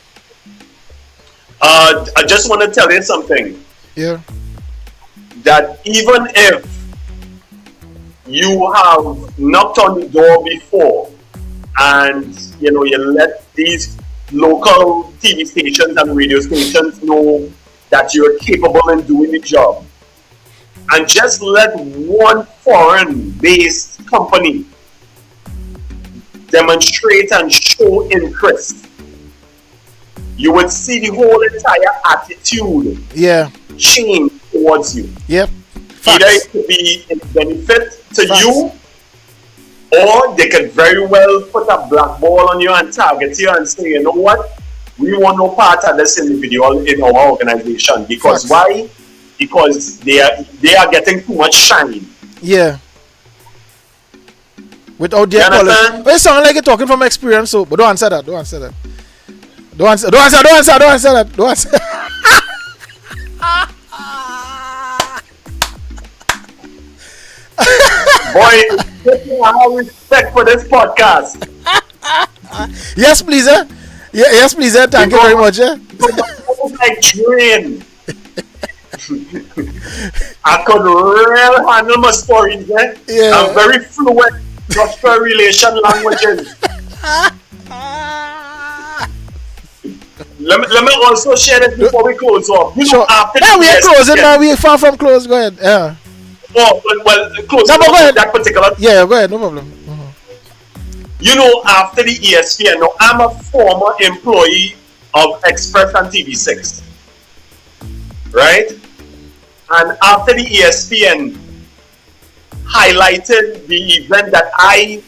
I just want to tell you something. Yeah. That even if you have knocked on the door before and you let these local TV stations and radio stations know that you're capable in doing the job, and just let one foreign-based company demonstrate and show interest, you would see the whole entire attitude change towards you. Yep. Either it could be a benefit to you, or they could very well put a black ball on you and target you and say, you know what, we want no part of this individual in our organization. Because why? Because they are getting too much shine. Yeah. Without their quality. It sounds like you're talking from experience, so but don't answer that. Don't answer that. Don't answer that. Don't answer. Boy, I have respect for this podcast. Yes, please, eh? Yes, please, eh? Thank you very much, eh? Like Adrian. I could really handle my stories, eh? Yeah. I'm very fluent in industrial relation languages. Let me also share this before we close off. After we're closing now. We're far from close. Go ahead. Yeah. Well, close. No, go ahead. That particular. Yeah, go ahead. No problem. After the ESPN, now I'm a former employee of Express and TV6, right? And after the ESPN highlighted the event that I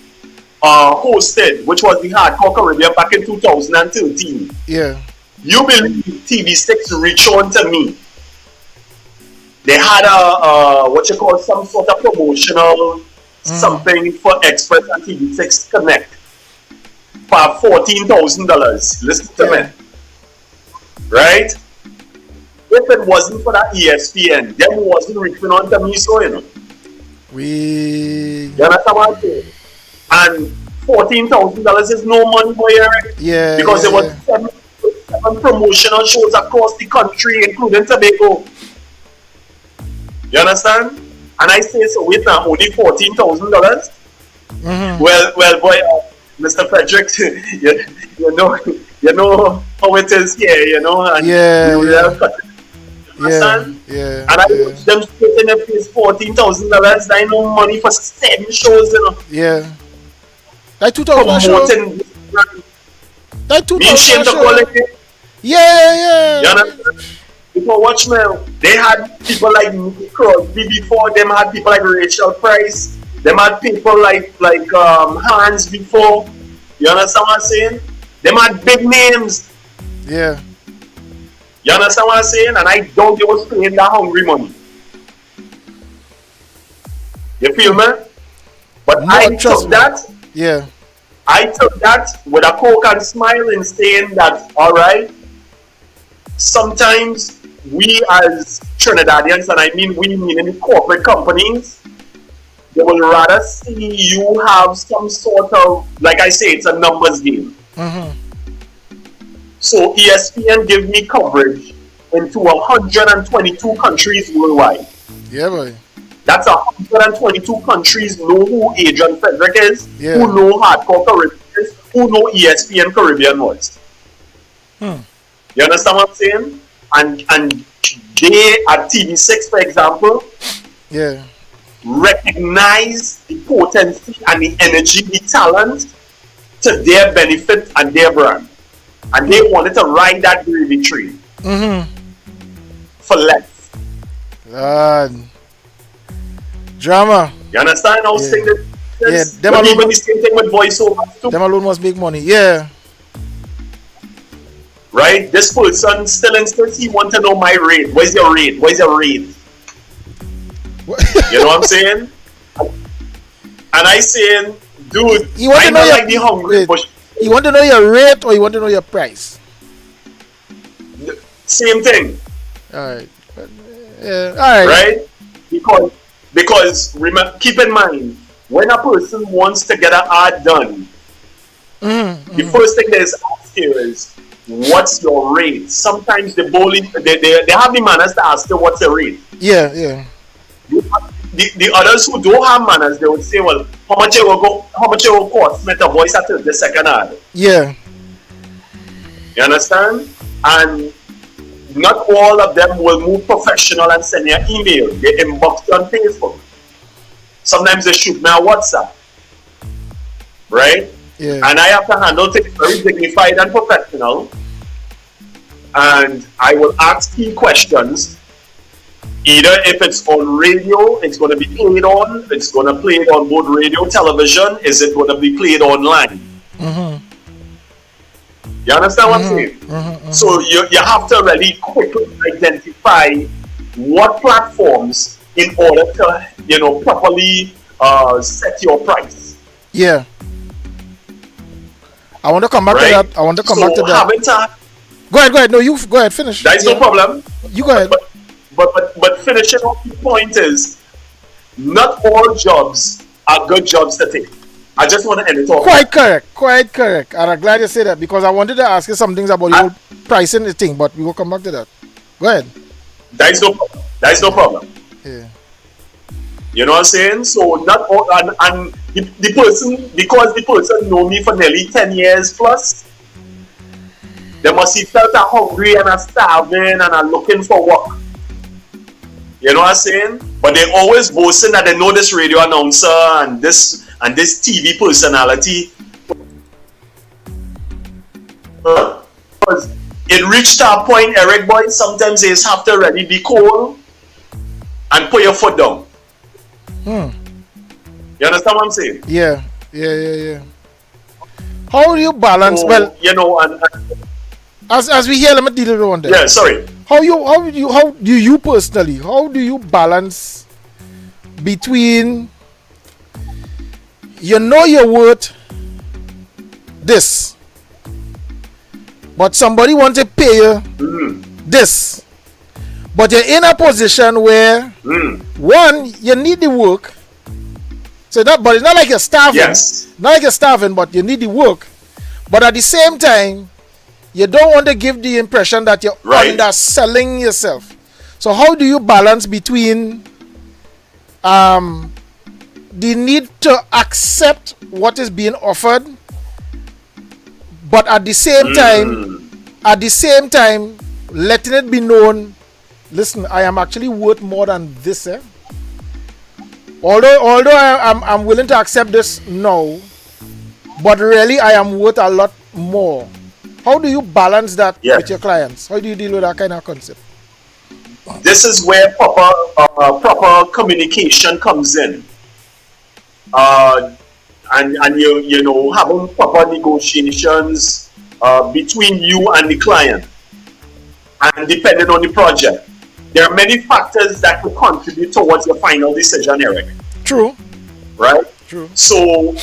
hosted, which was the Hardcore Caribbean back in 2013. Yeah. You believe TV6 reached on to me. They had some sort of promotional something for Express and TV6 Connect for $14,000. Listen to me. Right? If it wasn't for that ESPN, them wasn't reaching on to me, so you understand what I'm saying? And $14,000 is no money for you. Yeah. Because there was seven promotional shows across the country, including Tobago. You understand? And I say, so wait now, only $14,000? Well, boy, Mr. Frederick, you know how it is here, and understand? Yeah. And I watch them straight in the face, $14,000. I know money for 7 shows, Yeah. Like 2,000 shows. Like 2,000 shows. Yeah. You understand? People watch me. They had people like Nicky Crosby before. Them had people like Rachel Price. Them had people like Hans before. You understand what I'm saying? Them had big names. Yeah. You understand what I'm saying? And I don't give a paying that hungry money. You feel me? But I took that. Yeah. I took that with a coke and smile and saying that, all right, sometimes we as Trinidadians, and I mean we meaning the corporate companies, they will rather see you have some sort of, like I say, it's a numbers game. So ESPN give me coverage into 122 countries worldwide. Yeah, boy. That's 122 countries know who Adrian Frederick is, Yeah. who know Hardcore Caribbean is, who know ESPN Caribbean was. You understand what I'm saying? And they at TV6, for example, recognize the potency and the energy, the talent to their benefit and their brand. And they wanted to ride that gravy train. for less. Drama. You understand? I was saying that. Yeah, them But alone, even the same thing with voiceover too. them alone must make money. Yeah. Right? This person still insists he want to know my rate. Where's your rate? Where's your rate? You know what I'm saying? And I saying, dude, You want to I'm know not your like the hungry bush. You want to know your rate or you want to know your price? Same thing. Alright. Yeah, alright. Right? Because remember, keep in mind, when a person wants to get an ad done, the first thing they ask you is, what's your rate? Sometimes they have the manners to ask you what's your rate. Yeah, yeah. The others who don't have manners, they would say, well, how much it will cost me to voice at the second ad? Yeah. You understand? And not all of them will move professional and send you an email. They inbox you on Facebook. Sometimes they shoot me on WhatsApp. Right? Yeah. And I have to handle things very dignified and professional. And I will ask key questions. Either if it's on radio, it's going to be played on. It's going to play it on both radio, television. Is it going to be played online? You understand what I'm saying? So you have to really quickly identify what platforms in order to properly set your price. Yeah. I want to come back to that. I want to come back to that. Go ahead. No, you go ahead. Finish. That's no problem. You go ahead. But finishing off the point is, not all jobs are good jobs to take. I just want to end it off. Quite correct. And I'm glad you say that because I wanted to ask you some things about your pricing the thing, but we will come back to that. Go ahead. That's no problem. Yeah. You know what I'm saying? So not all, and the person, because the person know me for nearly 10 years plus, they must have felt hungry and starving and looking for work. You know what I'm saying? But they always boasting that they know this radio announcer and this TV personality. Because it reached a point, Eric boy, sometimes they just have to really be cool and put your foot down. You understand what I'm saying? Yeah. How do you balance? So, well, and as we hear, let me deal with one day. Yeah, sorry. How do you personally? How do you balance between you're worth this, but somebody wants to pay you this, but you're in a position where one, you need the work. So but it's not like you're starving. Yes. Not like you're starving, but you need the work. But at the same time, you don't want to give the impression that you're underselling yourself. So how do you balance between the need to accept what is being offered, but at the same time, letting it be known, listen, I am actually worth more than this. Although I'm willing to accept this now, but really I am worth a lot more. How do you balance that with your clients? How do you deal with that kind of concept? This is where proper communication comes in, and you having proper negotiations between you and the client, and depending on the project, there are many factors that could contribute towards your final decision, Eric. True. Right. True. So,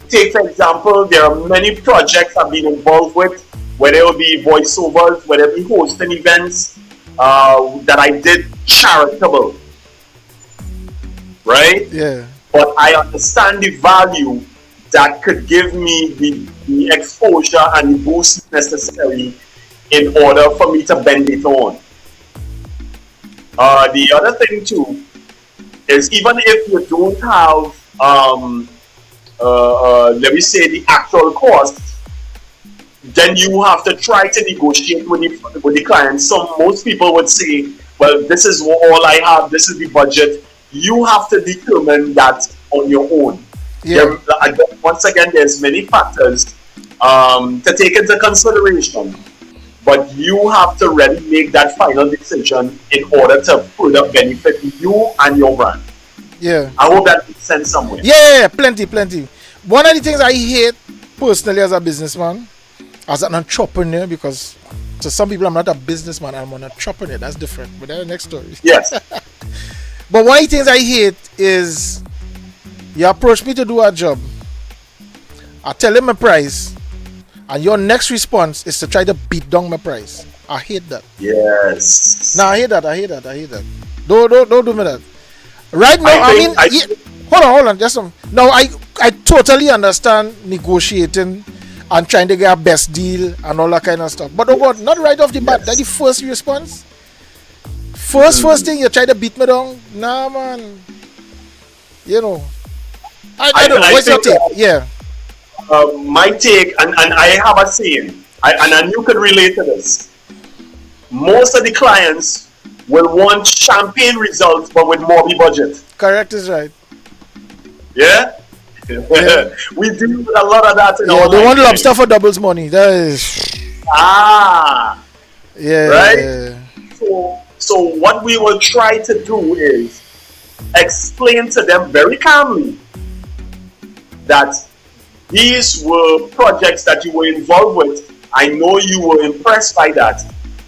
take for example, there are many projects I've been involved with, whether it be voiceovers, whether it be hosting events that I did charitable, right? Yeah. But I understand the value that could give me the exposure and the boost necessary in order for me to bend it on. The other thing too is even if you don't have let me say the actual cost, then you have to try to negotiate with the client. Most people would say, well, this is all I have, this is the budget. You have to determine that on your own. Yeah. Once again, there's many factors to take into consideration. but you have to really make that final decision in order to further benefit you and your brand. Yeah. I hope that makes sense somewhere. Yeah, plenty. One of the things I hate personally as a businessman, as an entrepreneur, because to some people I'm not a businessman, I'm an entrepreneur. That's different. But that's the next story. Yes. But one of the things I hate is you approach me to do a job. I tell him my price, and your next response is to try to beat down my price. I hate that. Yes. No, I hate that. Don't do me that. Right now, hold on. Just some. Now, I totally understand negotiating and trying to get a best deal and all that kind of stuff. But oh God, not right off the bat. That's the first response. First thing you try to beat me down. Nah, man. You know. I don't know. What's your take? Yeah. My take, and I have a saying, and you can relate to this. Most of the clients will want champagne results, but with more budget. Correct is right. Yeah? We deal with a lot of that in our they want life. lobster for doubles money. That is. Yeah. Right? So what we will try to do is explain to them very calmly that these were projects that you were involved with. I know you were impressed by that,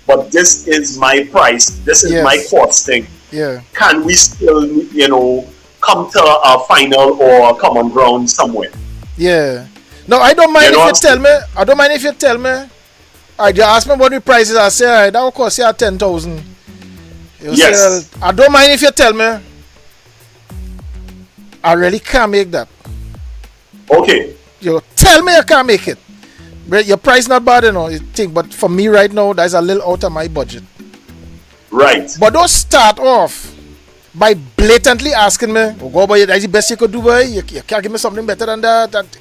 but this is my price. This is my costing. Yeah. Can we still, come to a final or a common ground somewhere? Yeah. No, I don't mind if you tell me. I don't mind if you tell me. I just ask me what the price is. I say, all right, that will cost you 10,000. Yes. Say, I don't mind if you tell me. I really can't make that. Okay. You tell me you can't make it. But your price not bad, you think. But for me right now, that's a little out of my budget. Right. But don't start off by blatantly asking me, oh, go boy, that's the best you could do, boy. You can't give me something better than that.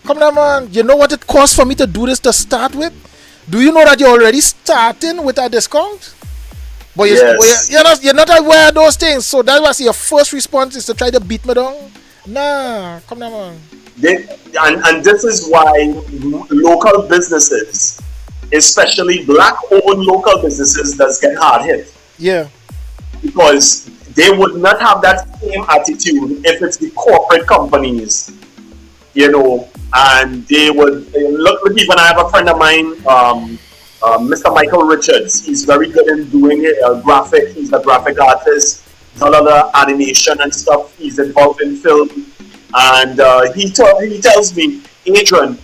Come on, man. You know what it costs for me to do this to start with? Do you know that you're already starting with a discount? But you're not aware of those things. So that was your first response is to try to beat me down? Nah, come on, man. And this is why local businesses, especially black-owned local businesses, does get hard hit. Yeah. Because they would not have that same attitude if it's the corporate companies, and they would look. Even I have a friend of mine, Mr. Michael Richards. He's very good in doing graphic. He's a graphic artist. He's a lot of animation and stuff. He's involved in film, and he tells me, Adrian,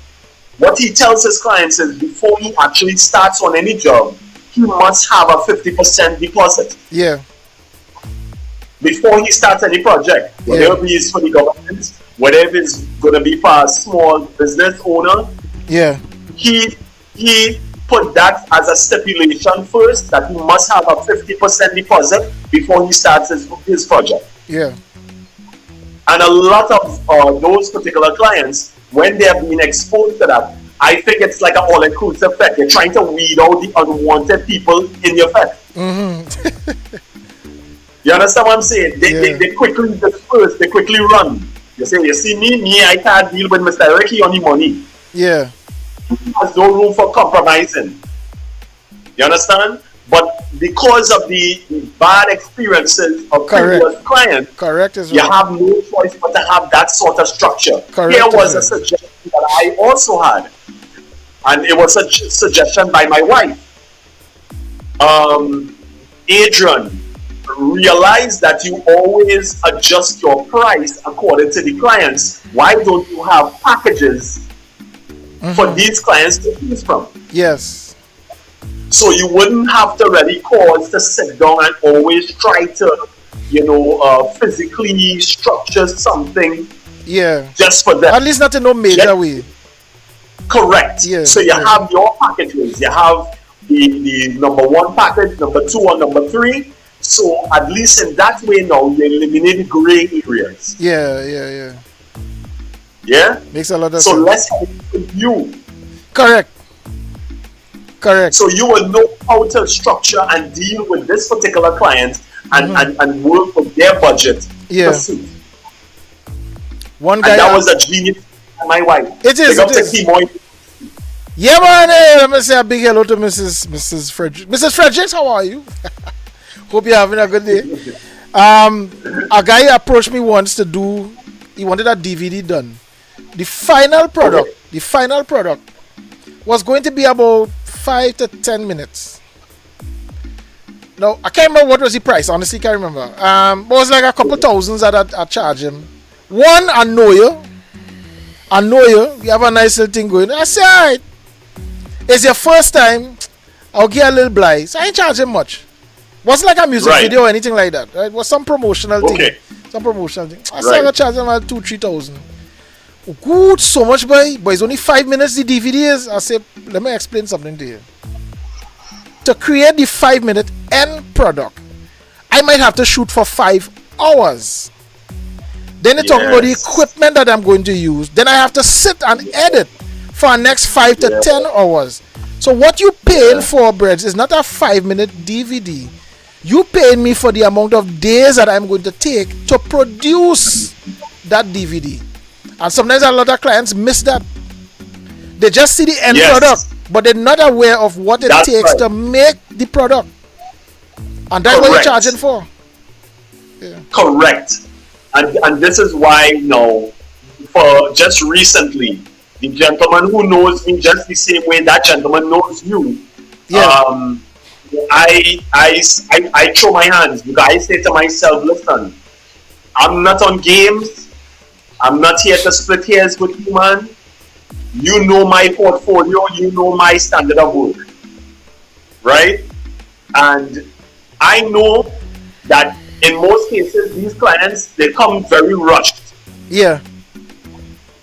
what he tells his clients is before he actually starts on any job, he must have a 50% deposit. Yeah. Before he starts any project, whatever it is for the government, whatever it's going to be for a small business owner, he put that as a stipulation first, that he must have a 50% deposit before he starts his project. Yeah. And a lot of those particular clients, when they have been exposed to that, I think it's like an all-inclusive effect. You're trying to weed out the unwanted people in your effect. Mm-hmm. You understand what I'm saying? They quickly disperse, they quickly run. You say, you see me, I can't deal with Mr. Eric, he only money. Yeah. There's no room for compromising. You understand? But because of the bad experiences of previous clients, you have no choice but to have that sort of structure. Here was a suggestion that I also had. And it was a suggestion by my wife. Adrian, realize that you always adjust your price according to the clients. Why don't you have packages for these clients to choose from? Yes. So you wouldn't have to really cause to sit down and always try to, physically structure something. Yeah. Just for them. At least not in no major way. Correct. Yeah. So you have your packages. You have the number 1 package, number 2, and number 3. So at least in that way now, you eliminate the gray areas. Yeah. Yeah? Makes a lot of sense. So let's help you. Correct. So you will know how to structure and deal with this particular client and work with their budget. Yeah. One guy. And that was a genius. My wife. It is. Yeah, man. Let me say a big hello to Mrs. Frederick. Mrs. Frederick, how are you? Hope you're having a good day. A guy approached me once to do. He wanted a DVD done. The final product was going to be about 5 to 10 minutes. No, I can't remember what was the price. Honestly, can't remember. But it was like a couple thousands that I charge him. One, I know you. You have a nice little thing going. I said, all right. It's your first time. I'll get a little blind. So I ain't charging much. Wasn't like a music video or anything like that. Right? It was some promotional thing. I said I got charge him like 2,000-3,000. Good, so much, boy. But it's only 5 minutes the DVD is. I said, let me explain something to you. To create the 5-minute end product, I might have to shoot for 5 hours. Then you're talking about the equipment that I'm going to use. Then I have to sit and edit for the next 5 to 10 hours. So what you paying for, Breads, is not a 5-minute DVD. You paying me for the amount of days that I'm going to take to produce that DVD. And sometimes a lot of clients miss that. They just see the end product, but they're not aware of what it takes to make the product. And that's what you're charging for. Yeah. Correct. And this is why now, for just recently, the gentleman who knows me just the same way that gentleman knows you, I throw my hands because I say to myself, listen, I'm not on games. I'm not here to split hairs with you, man. You know my portfolio. You know my standard of work. Right? And I know that in most cases, these clients, they come very rushed. Yeah.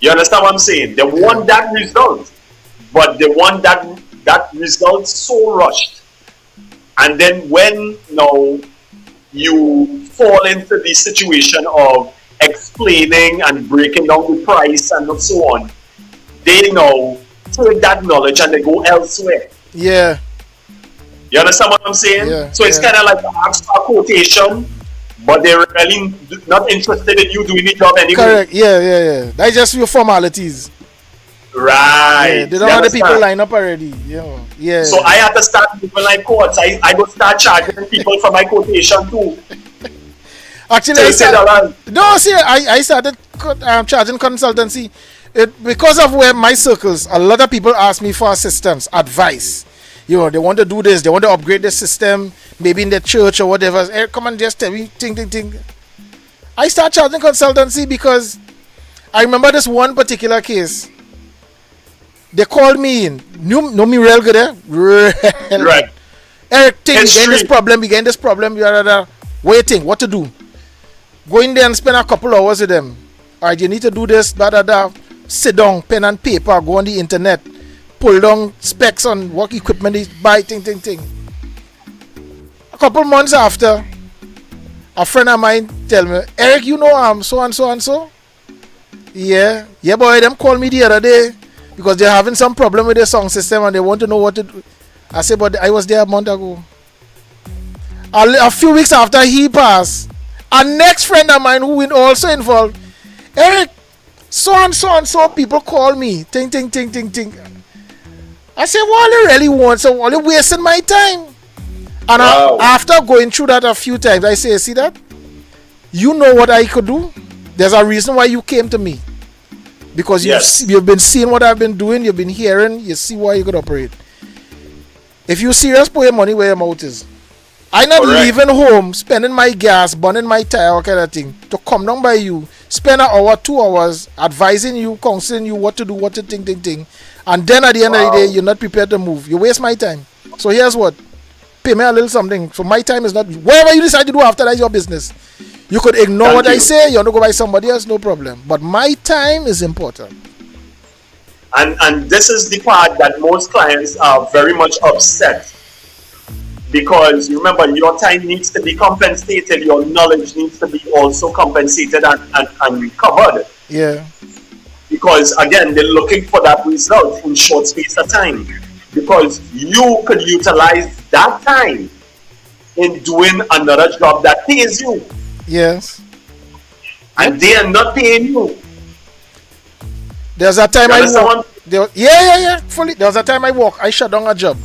You understand what I'm saying? They want that result, but they want that result so rushed. And then when you fall into the situation of explaining and breaking down the price and so on, they take that knowledge and they go elsewhere. Yeah. You understand what I'm saying? Yeah. So it's kind of like a quotation, but they're really not interested in you doing the job anyway. Correct. Yeah. That's just your formalities. Right. Yeah, they don't have the people line up already. Yeah. So I have to start moving like quotes. I go start charging people for my quotation too. Actually, I started charging consultancy because of where my circles. A lot of people ask me for assistance, advice. They want to do this. They want to upgrade the system, maybe in their church or whatever. Hey, come and just tell me, think. I start charging consultancy because I remember this one particular case. They called me in. Know me real good, eh? Right. Eric, we getting this problem. What you think? What to do? Go in there and spend a couple hours with them. All right, you need to do this, sit down, pen and paper, go on the internet, pull down specs on what equipment is, buy, thing. A couple months after, a friend of mine tell me, Eric, so and so. Yeah, boy, them called me the other day because they're having some problem with their sound system and they want to know what to do. I said, but I was there a month ago. A few weeks after he passed, a next friend of mine who also involved, Eric, so and so people call me, ting. I said, what you really want? So all you wasting my time. And after going through that a few times, I say, see that? You know what I could do? There's a reason why you came to me. Because you've been seeing what I've been doing, you've been hearing, you see why you could operate. If you serious, put your money where your mouth is. I'm not leaving home, spending my gas, burning my tire, kind of thing, to come down by you, spend an hour, 2 hours, advising you, counseling you what to do, what to think. And then at the end of the day, you're not prepared to move. You waste my time. So here's what. Pay me a little something. So my time is not... Whatever you decide to do after that is your business. You could ignore what I say. You want to go by somebody else, no problem. But my time is important. And this is the part that most clients are very much upset. Because remember, your time needs to be compensated. Your knowledge needs to be also compensated and covered. Yeah. Because again, they're looking for that result in short space of time. Because you could utilize that time in doing another job that pays you. Yes. And they are not paying you. There's a time You I understand walk. Yeah, fully. There was a time I shut down a job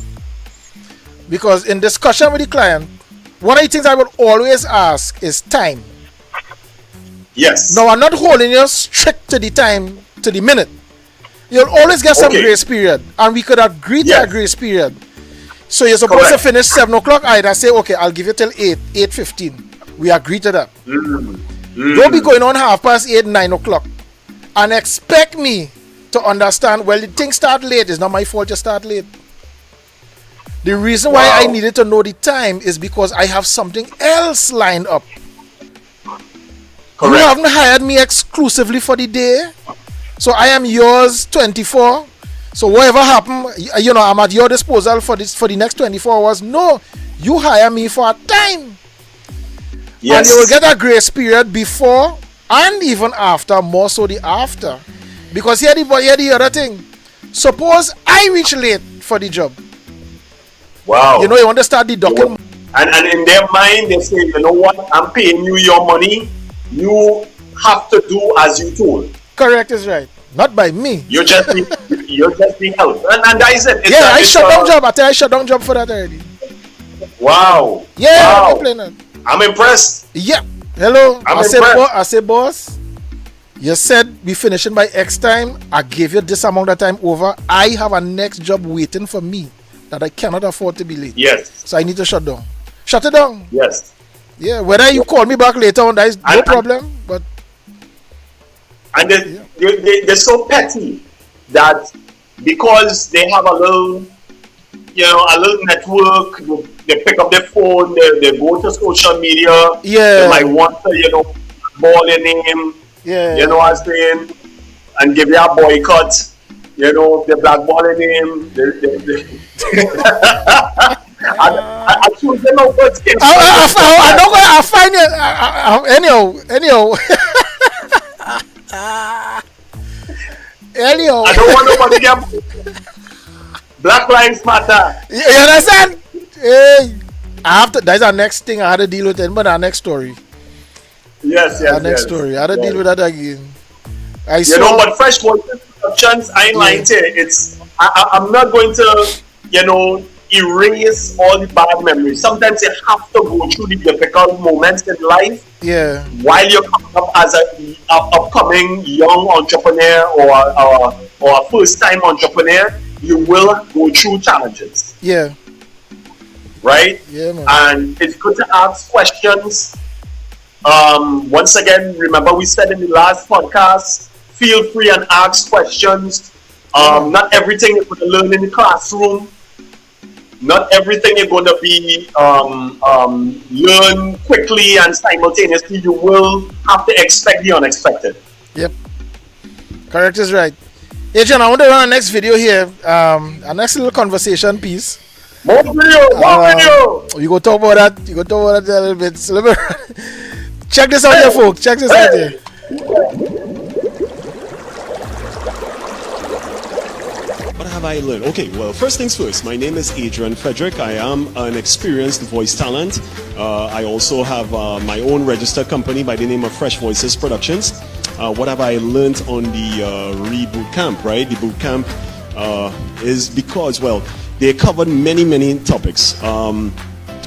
because in discussion with the client, one of the things I would always ask is time. Yes. Now I'm not holding you strict to the time, to the minute. You'll always get some grace period, and we could agree to a grace period. So you're supposed to finish 7 o'clock. I say, okay, I'll give you till 8:15. We agree to that. Don't be going on 8:30, 9 o'clock, and expect me to understand. Well, the thing start late. It's not my fault you start late. The reason why I needed to know the time is because I have something else lined up. You haven't hired me exclusively for the day, so I am yours 24. So whatever happen, I'm at your disposal for the next 24 hours. No, you hire me for a time. Yes. And you will get a grace period before and even after, more so the after. Because here the other thing. Suppose I reach late for the job. Wow. You want to start deducting. And in their mind, they say, you know what, I'm paying you your money. You have to do as you told. Correct is right. Not by me. You're just being helped. And that is it. I shut down job. I tell you, I shut down job for that already. Wow. Yeah, wow. I'm impressed. Yeah. Hello. I say, boss, you said we finishing by X time. I gave you this amount of time over. I have a next job waiting for me that I cannot afford to be late. Yes. So I need to shut down. Shut it down. Yes. Yeah. Whether you call me back later on, that is no problem. But and they're so petty that because they have a little network, they pick up their phone, they go to social media. Yeah. They might want to, ball your name. Yeah. You know what I'm saying? And give you a boycott. The blackballing him. I choose them out what's in. I find it. Anyhow. I don't want nobody to get Black Lives Matter. You understand? Hey, that's our next thing I had to deal with, but our next story. Yes. Next story. I had to deal with that again. But Fresh Voices Productions, I ain't lying to you. I'm not going to, erase all the bad memories. Sometimes you have to go through the difficult moments in life. Yeah. While you're coming up as an upcoming young entrepreneur or a first-time entrepreneur, you will go through challenges. Yeah. Right? Yeah, man. And it's good to ask questions. Once again, remember we said in the last podcast, feel free and ask questions. Not everything you're going to learn in the classroom. Not everything you're going to be learn quickly and simultaneously. You will have to expect the unexpected. Yep. Correct is right. Adrian, I want to run our next video here. A next little conversation piece. More video. You go talk about that. You go talk about that a little bit. Check this out here, folks. Check this out here. What have I learned? Okay, well, first things first. My name is Adrian Frederick. I am an experienced voice talent. I also have my own registered company by the name of Fresh Voices Productions. What have I learned on the reboot camp, right? The boot camp is because, well, they covered many topics.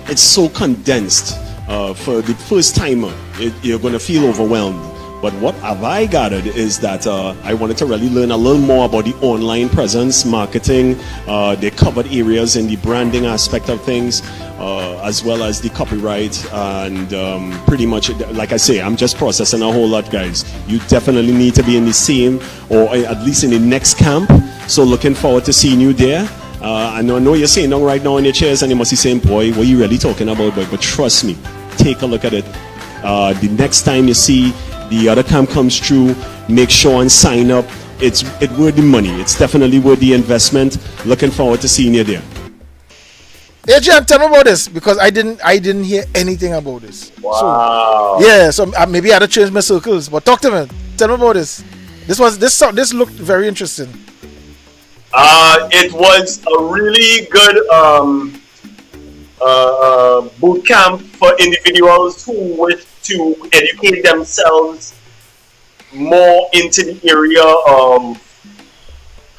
It's so condensed. For the first timer, you're going to feel overwhelmed. But what have I gathered is that I wanted to really learn a little more about the online presence, marketing. They covered areas in the branding aspect of things, as well as the copyright. And pretty much, like I say, I'm just processing a whole lot, guys. You definitely need to be in the same, or at least in the next camp. So looking forward to seeing you there. I know you're sitting down right now in your chairs and you must be saying, boy, what are you really talking about, boy? But trust me, take a look at it. The next time you see the other camp comes through, make sure and sign up. It's worth the money. It's definitely worth the investment. Looking forward to seeing you there. Adrian, tell me about this, because I didn't hear anything about this. Wow. So maybe I had to change my circles. But talk to me. Tell me about this. This looked very interesting. It was a really good boot camp for individuals who wish to educate themselves more into the area of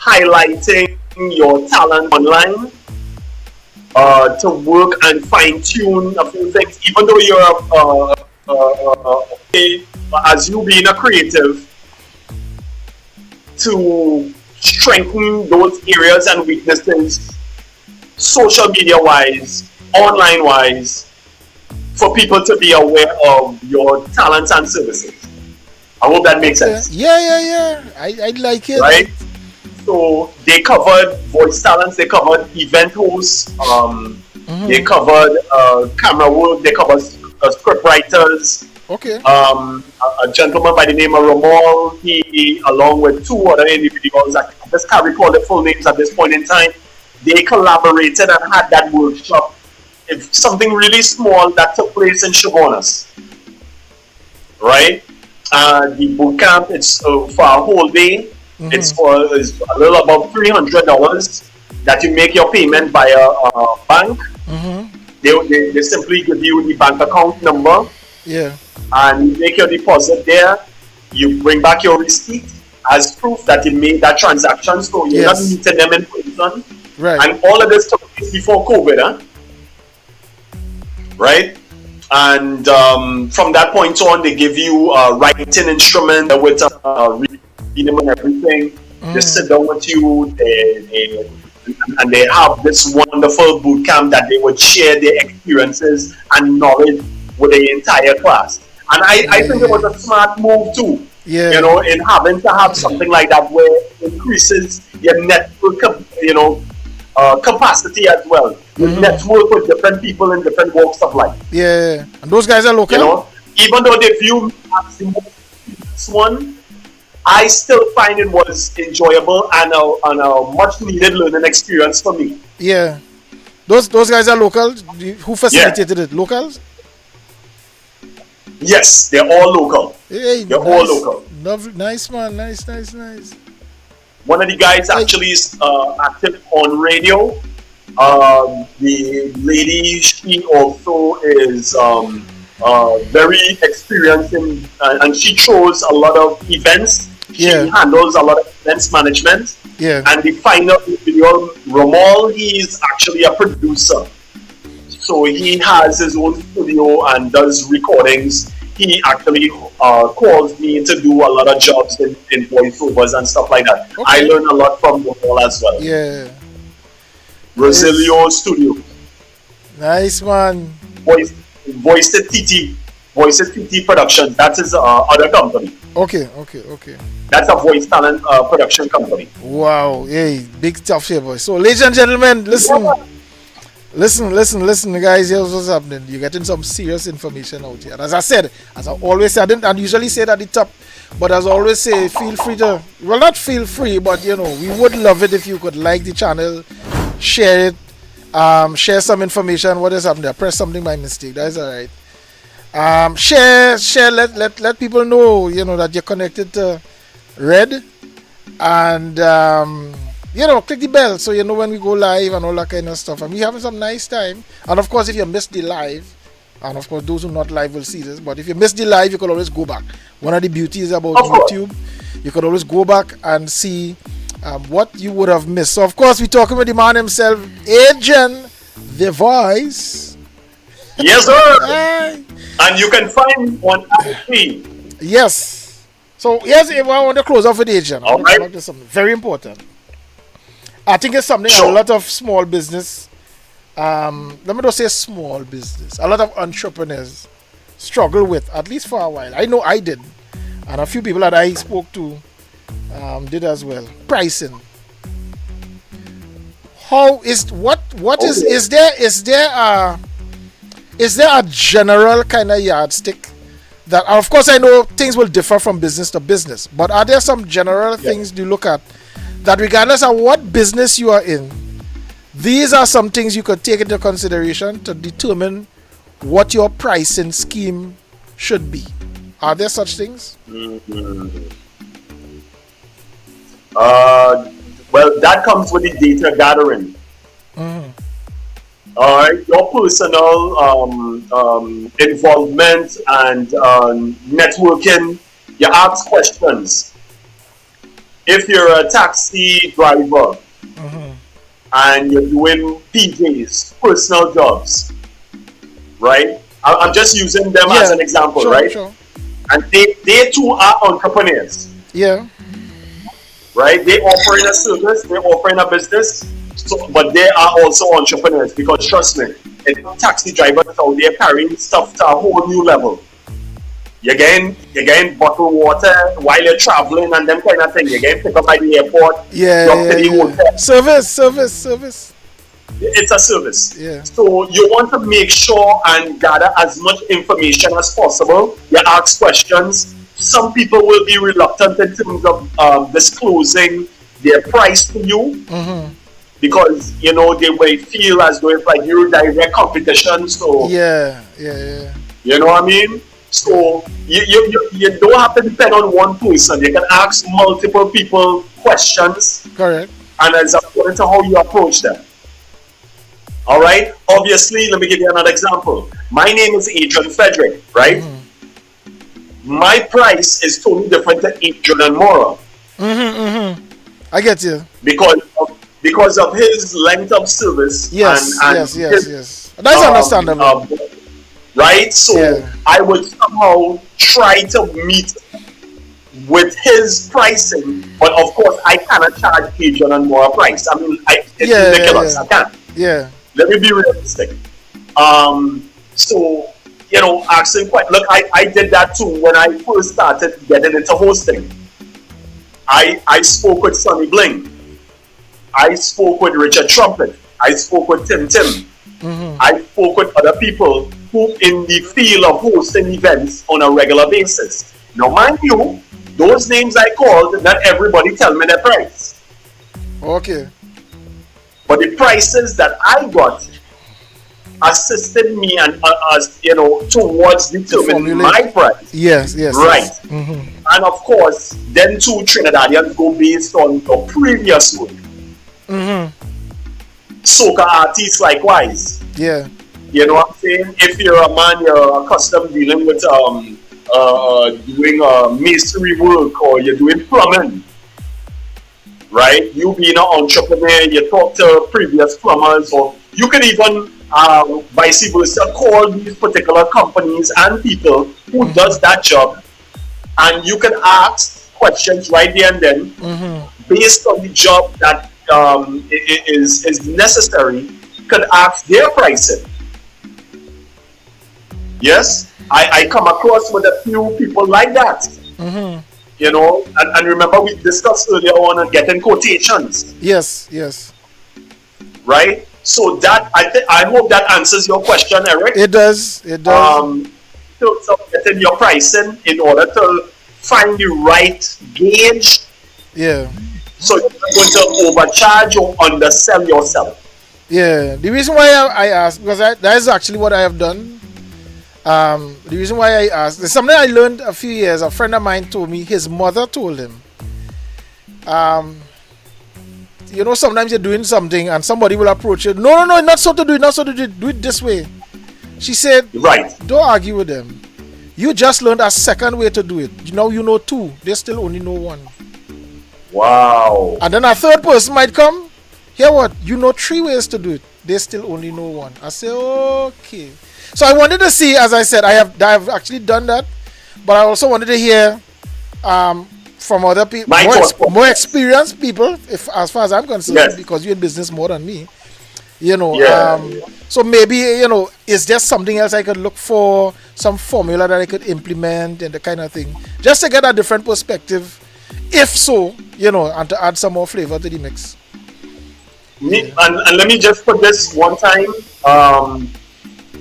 highlighting your talent online, to work and fine tune a few things, even though you're okay, as you being a creative, to strengthen those areas and weaknesses, social media wise, online wise, for people to be aware of your talents and services. I hope that makes sense. Yeah. I like it. Right? So they covered voice talents, they covered event hosts, they covered camera work, they covered script writers. Okay. A gentleman by the name of Ramal, he, along with two other individuals, I just can't recall the full names at this point in time, they collaborated and had that workshop. It's something really small that took place in Chabonas. Right? The boot camp, it's for a whole day. It's a little above $300 that you make your payment by a bank. They simply give you the bank account number. Yeah. And you make your deposit there. You bring back your receipt as proof that you made that transaction. So you're not meeting them in person. Right. And all of this took place before COVID, huh? Right? And from that point on, they give you a writing instrument with reading and everything. They sit down with you, and they have this wonderful boot camp that they would share their experiences and knowledge with the entire class. And I think it was a smart move too. Yeah. You know, in having to have something like that where it increases your network, capacity as well. You network with different people in different walks of life. Yeah. And those guys are local? You know, even though they view me as the most one, I still find it was enjoyable and a much needed learning experience for me. Yeah. Those guys are local? Who facilitated it? Locals? Yes, they're all local. Hey, they're all local. Lovely, nice man, nice. One of the guys actually is active on radio. The lady, she also is very experienced in, and she throws a lot of events. She handles a lot of events management. Yeah. And the final individual, Ramal, he's actually a producer. So he has his own studio and does recordings. He actually calls me to do a lot of jobs in voiceovers and stuff like that. Okay. I learn a lot from Ramal as well. Yeah. Rosilio Studio. Nice man. Voice TT Production. That is other company. Okay. That's a voice talent production company. Wow. Hey, big tough here, boy. So, ladies and gentlemen, listen. Yeah. Listen, guys. Here's what's happening. You're getting some serious information out here. And as I said, as I always say, I usually say it at the top, but as I always say, feel free to, well, not feel free, but we would love it if you could like the channel, share it, share some information. What is happening there? Press something by mistake. That is alright. Share, let people know, that you're connected to Red, and click the bell so you know when we go live and all that kind of stuff. And we're having some nice time. And of course, if you missed the live, and of course those who are not live will see this, but if you missed the live, you can always go back. One of the beauties about YouTube, you can always go back and see what you would have missed. So of course, we're talking with the man himself, Adrian, the voice. Yes, sir. And you can find me on IG. Yes. So yes, I want to close off with Adrian. All right. Something very important. I think it's something a lot of small business, let me just say small business, a lot of entrepreneurs struggle with, at least for a while. I know I did, and a few people that I spoke to did as well. Pricing. How is is there a general kind of yardstick that, of course I know things will differ from business to business, but are there some general things you look at that regardless of what business you are in, these are some things you could take into consideration to determine what your pricing scheme should be? Are there such things? Well, that comes with the data gathering. All right, your personal involvement and networking. You ask questions. if you're a taxi driver and you're doing PJs, personal jobs, right? I'm just using them as an example, sure, right? Sure. And they too are entrepreneurs. Yeah. Right? They offering a service, they offering a business, but they are also entrepreneurs because trust me, taxi drivers out there carrying stuff to a whole new level. You're getting bottled water while you're traveling and them kind of thing. You're getting picked up by the airport. Service. It's a service. Yeah. So you want to make sure and gather as much information as possible. You ask questions. Some people will be reluctant in terms of disclosing their price to you because they may feel as though it's like you're direct competition. So yeah. You know what I mean? So you don't have to depend on one person. You can ask multiple people questions. Correct. And it's according to how you approach them. All right. Obviously, let me give you another example. My name is Adrian Frederick, right? My price is totally different to Adrian and Mora. I get you. Because of his length of service. Yes. That's understandable. Right? So I would somehow try to meet with his pricing, but of course I cannot charge Adrian and Mora price. I mean, it's ridiculous. I can't. Yeah. Let me be realistic. So, asking quite. Look, I did that too when I first started getting into hosting. I spoke with Sonny Bling. I spoke with Richard Trumpet. I spoke with Tim. I spoke with other people who in the field of hosting events on a regular basis. Now, mind you, those names I called, not everybody tell me their price. Okay. But the prices that I got assisted me and towards determining my price. Yes. Right. And of course, then two Trinidadians go based on your previous work. Soca artists likewise. Yeah. You know what I'm saying? If you're a man, you're accustomed dealing with doing masonry work or you're doing plumbing. Right? You being an entrepreneur, you talk to previous plumbers, or you can even vice versa call these particular companies and people who does that job, and you can ask questions right there and then based on the job that is necessary. You can ask their pricing. Yes, I come across with a few people like that. And remember we discussed earlier on getting quotations. Yes. Right? So that I hope that answers your question, Eric. It does. So getting your pricing in order to find the right gauge. Yeah. So you're not going to overcharge or undersell yourself. Yeah. The reason why I asked, because that is actually what I have done. The reason why I asked, there's something I learned a few years. A friend of mine told me his mother told him, sometimes you're doing something and somebody will approach you. No, not so to do it. Do it this way. She said, right. Don't argue with them. You just learned a second way to do it. Now you know two. They still only know one. Wow. And then a third person might come. Hear what? You know three ways to do it. They still only know one. I say, okay. So I wanted to see, as I said, I have actually done that, but I also wanted to hear from other people, more experienced people, as far as I'm concerned, because you're in business more than me. So maybe is there something else I could look for, some formula that I could implement and the kind of thing, just to get a different perspective, if so, and to add some more flavor to the mix. And let me just put this one time.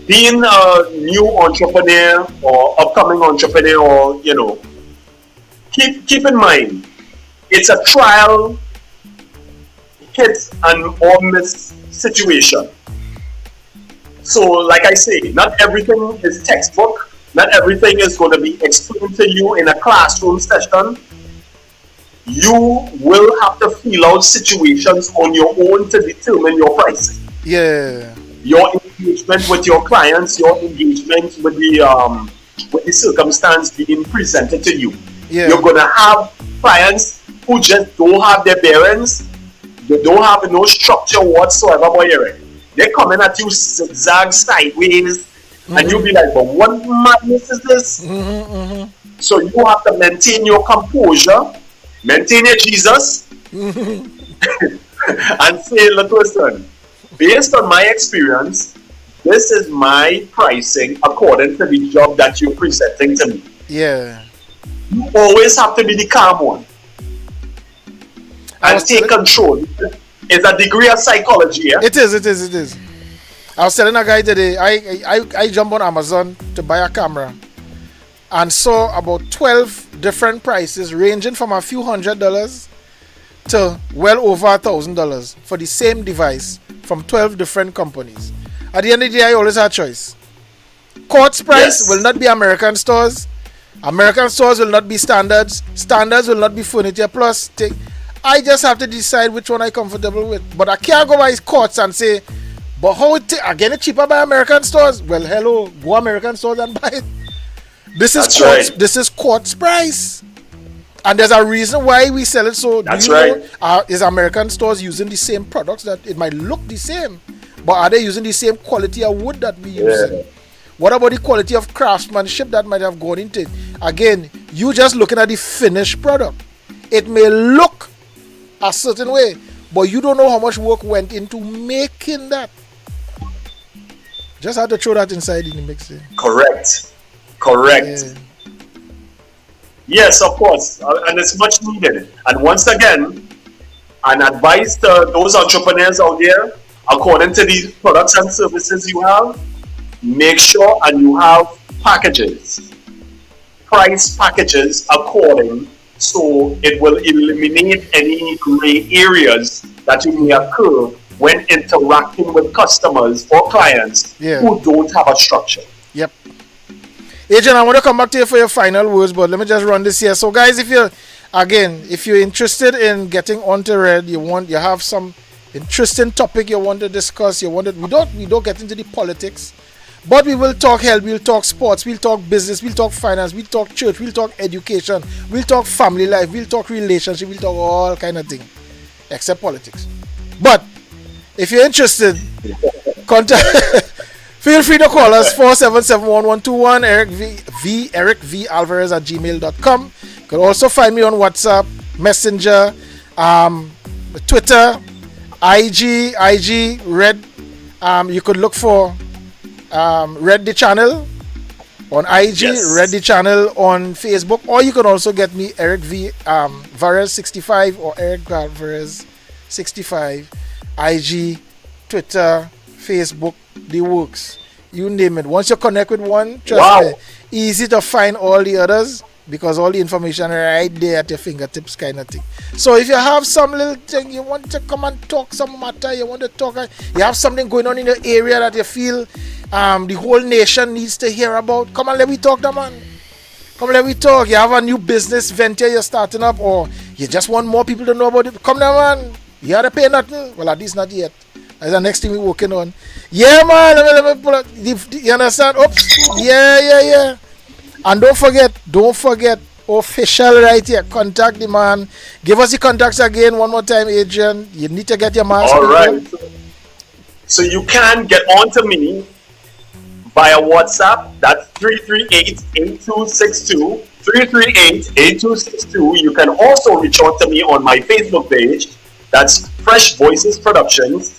Being a new entrepreneur or upcoming entrepreneur, or keep in mind, it's a trial, hit and or miss situation. So, like I say, not everything is textbook. Not everything is going to be explained to you in a classroom session. You will have to feel out situations on your own to determine your pricing. Yeah. Your engagement with your clients, your engagement with the circumstance being presented to you. Yeah. You're gonna have clients who just don't have their bearings. They don't have no structure whatsoever, boy, Eric. They're coming at you zigzag sideways, and you'll be like, but what madness is this? So you have to maintain your composure, maintain your Jesus, and say, look, listen, based on my experience, this is my pricing according to the job that you're presenting to me. Yeah. You always have to be the calm one and take control. It's a degree of psychology, yeah? It is. I was telling a guy today, I jumped on Amazon to buy a camera and saw about 12 different prices ranging from a few $100s to well over $1,000 for the same device from 12 different companies. At the end of the day, I always have a choice. Quartz price will not be American stores. American stores will not be standards. Standards will not be furniture plus. I just have to decide which one I'm comfortable with. But I can't go by Quartz and say, but how again it cheaper by American stores? Well, hello, go American stores and buy it. This is Quartz. Right. This is Quartz price, and there's a reason why we sell it. So that's right. Is American stores using the same products that it might look the same, but are they using the same quality of wood that we using? What about the quality of craftsmanship that might have gone into it? Again, you just looking at the finished product. It may look a certain way, but you don't know how much work went into making that. Just had to throw that inside in the mix. Correct. Yeah. Yes, of course, and it's much needed. And once again, an advice to those entrepreneurs out there, according to the products and services you have, make sure and you have packages, price packages according, so it will eliminate any gray areas that you may occur when interacting with customers or clients who don't have a structure. Yep. Adrian, I want to come back to you for your final words, but let me just run this here. So guys, if you're interested in getting onto Red, you have some interesting topic you want to discuss, we don't get into the politics, but we will talk health, we'll talk sports, we'll talk business, we'll talk finance, we'll talk church, we'll talk education, we'll talk family life, we'll talk relationship, we'll talk all kind of things, except politics. But if you're interested, contact feel free to call us 477-1121, Eric V Alvarez at gmail.com. You can also find me on WhatsApp, Messenger, Twitter, IG, Red. You could look for Red the Channel on IG, Red the Channel on Facebook, or you can also get me Eric V Varez 65 or Eric Varez 65, IG, Twitter, Facebook, the works, you name it. Once you connect with one, trust me, easy to find all the others because all the information right there at your fingertips, kind of thing. So if you have some little thing you want to come and talk some matter, you want to talk, you have something going on in your area that you feel the whole nation needs to hear about, come and let me talk, man. Come let me talk. You have a new business venture you're starting up, or you just want more people to know about it, come now, man. You have to pay nothing. Well, at least not yet. That's the next thing we're working on. Yeah, man. Let me pull up. You understand? Oops. Yeah. And don't forget, official right here. Contact the man. Give us the contacts again one more time, Adrian. You need to get your mask. All right. So you can get on to me via WhatsApp. That's 338-8262. 338-8262. You can also reach out to me on my Facebook page. That's Fresh Voices Productions.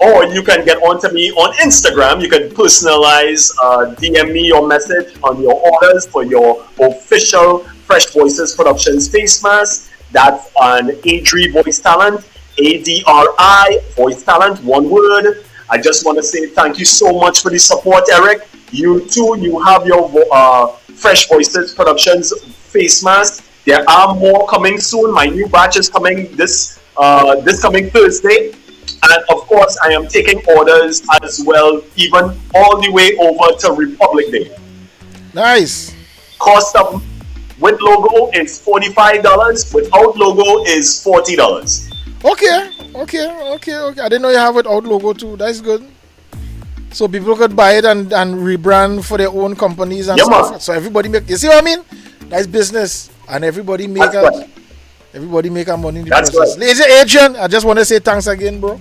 Or you can get on to me on Instagram. You can personalize, DM me your message on your orders for your official Fresh Voices Productions face mask. That's on Adri Voice Talent, ADRI Voice Talent, one word. I just want to say thank you so much for the support, Eric. You too, you have your Fresh Voices Productions face mask. There are more coming soon. My new batch is coming this coming Thursday. And of course, I am taking orders as well, even all the way over to Republic Day. Nice. Cost of with logo is $45. Without logo is $40. Okay. I didn't know you have without logo too. That's good. So people could buy it and rebrand for their own companies and stuff. Man. So everybody make. You see what I mean? That's business, and everybody make it. Everybody make our money in the That's process. right. Ladies and Adrian, I just want to say thanks again, bro,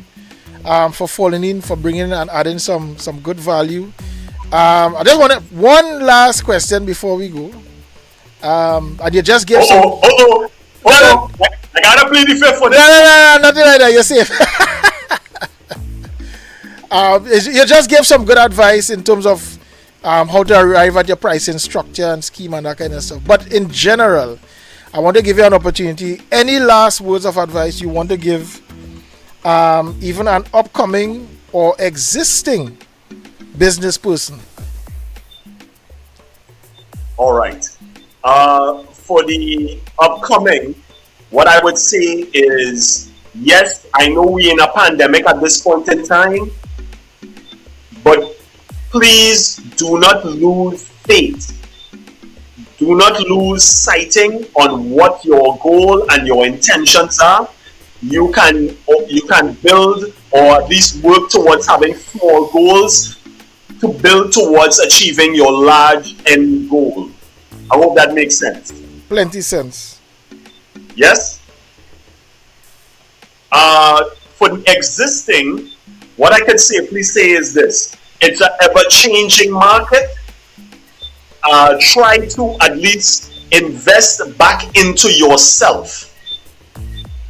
for falling in, for bringing and adding some good value. I just want one last question before we go. And you just gave some. Hold on. I gotta play the fifth for this. No, nothing like that. You're safe. You just gave some good advice in terms of how to arrive at your pricing structure and scheme and that kind of stuff. But in general, I want to give you an opportunity. Any last words of advice you want to give, even an upcoming or existing business person? All right. For the upcoming, what I would say is, yes, I know we're in a pandemic at this point in time, but please do not lose faith. Do not lose sighting on what your goal and your intentions are. You can build, or at least work towards having small goals to build towards achieving your large end goal. I hope that makes sense. Plenty sense. Yes? For the existing, what I can safely say is this. It's an ever-changing market. Try to at least invest back into yourself.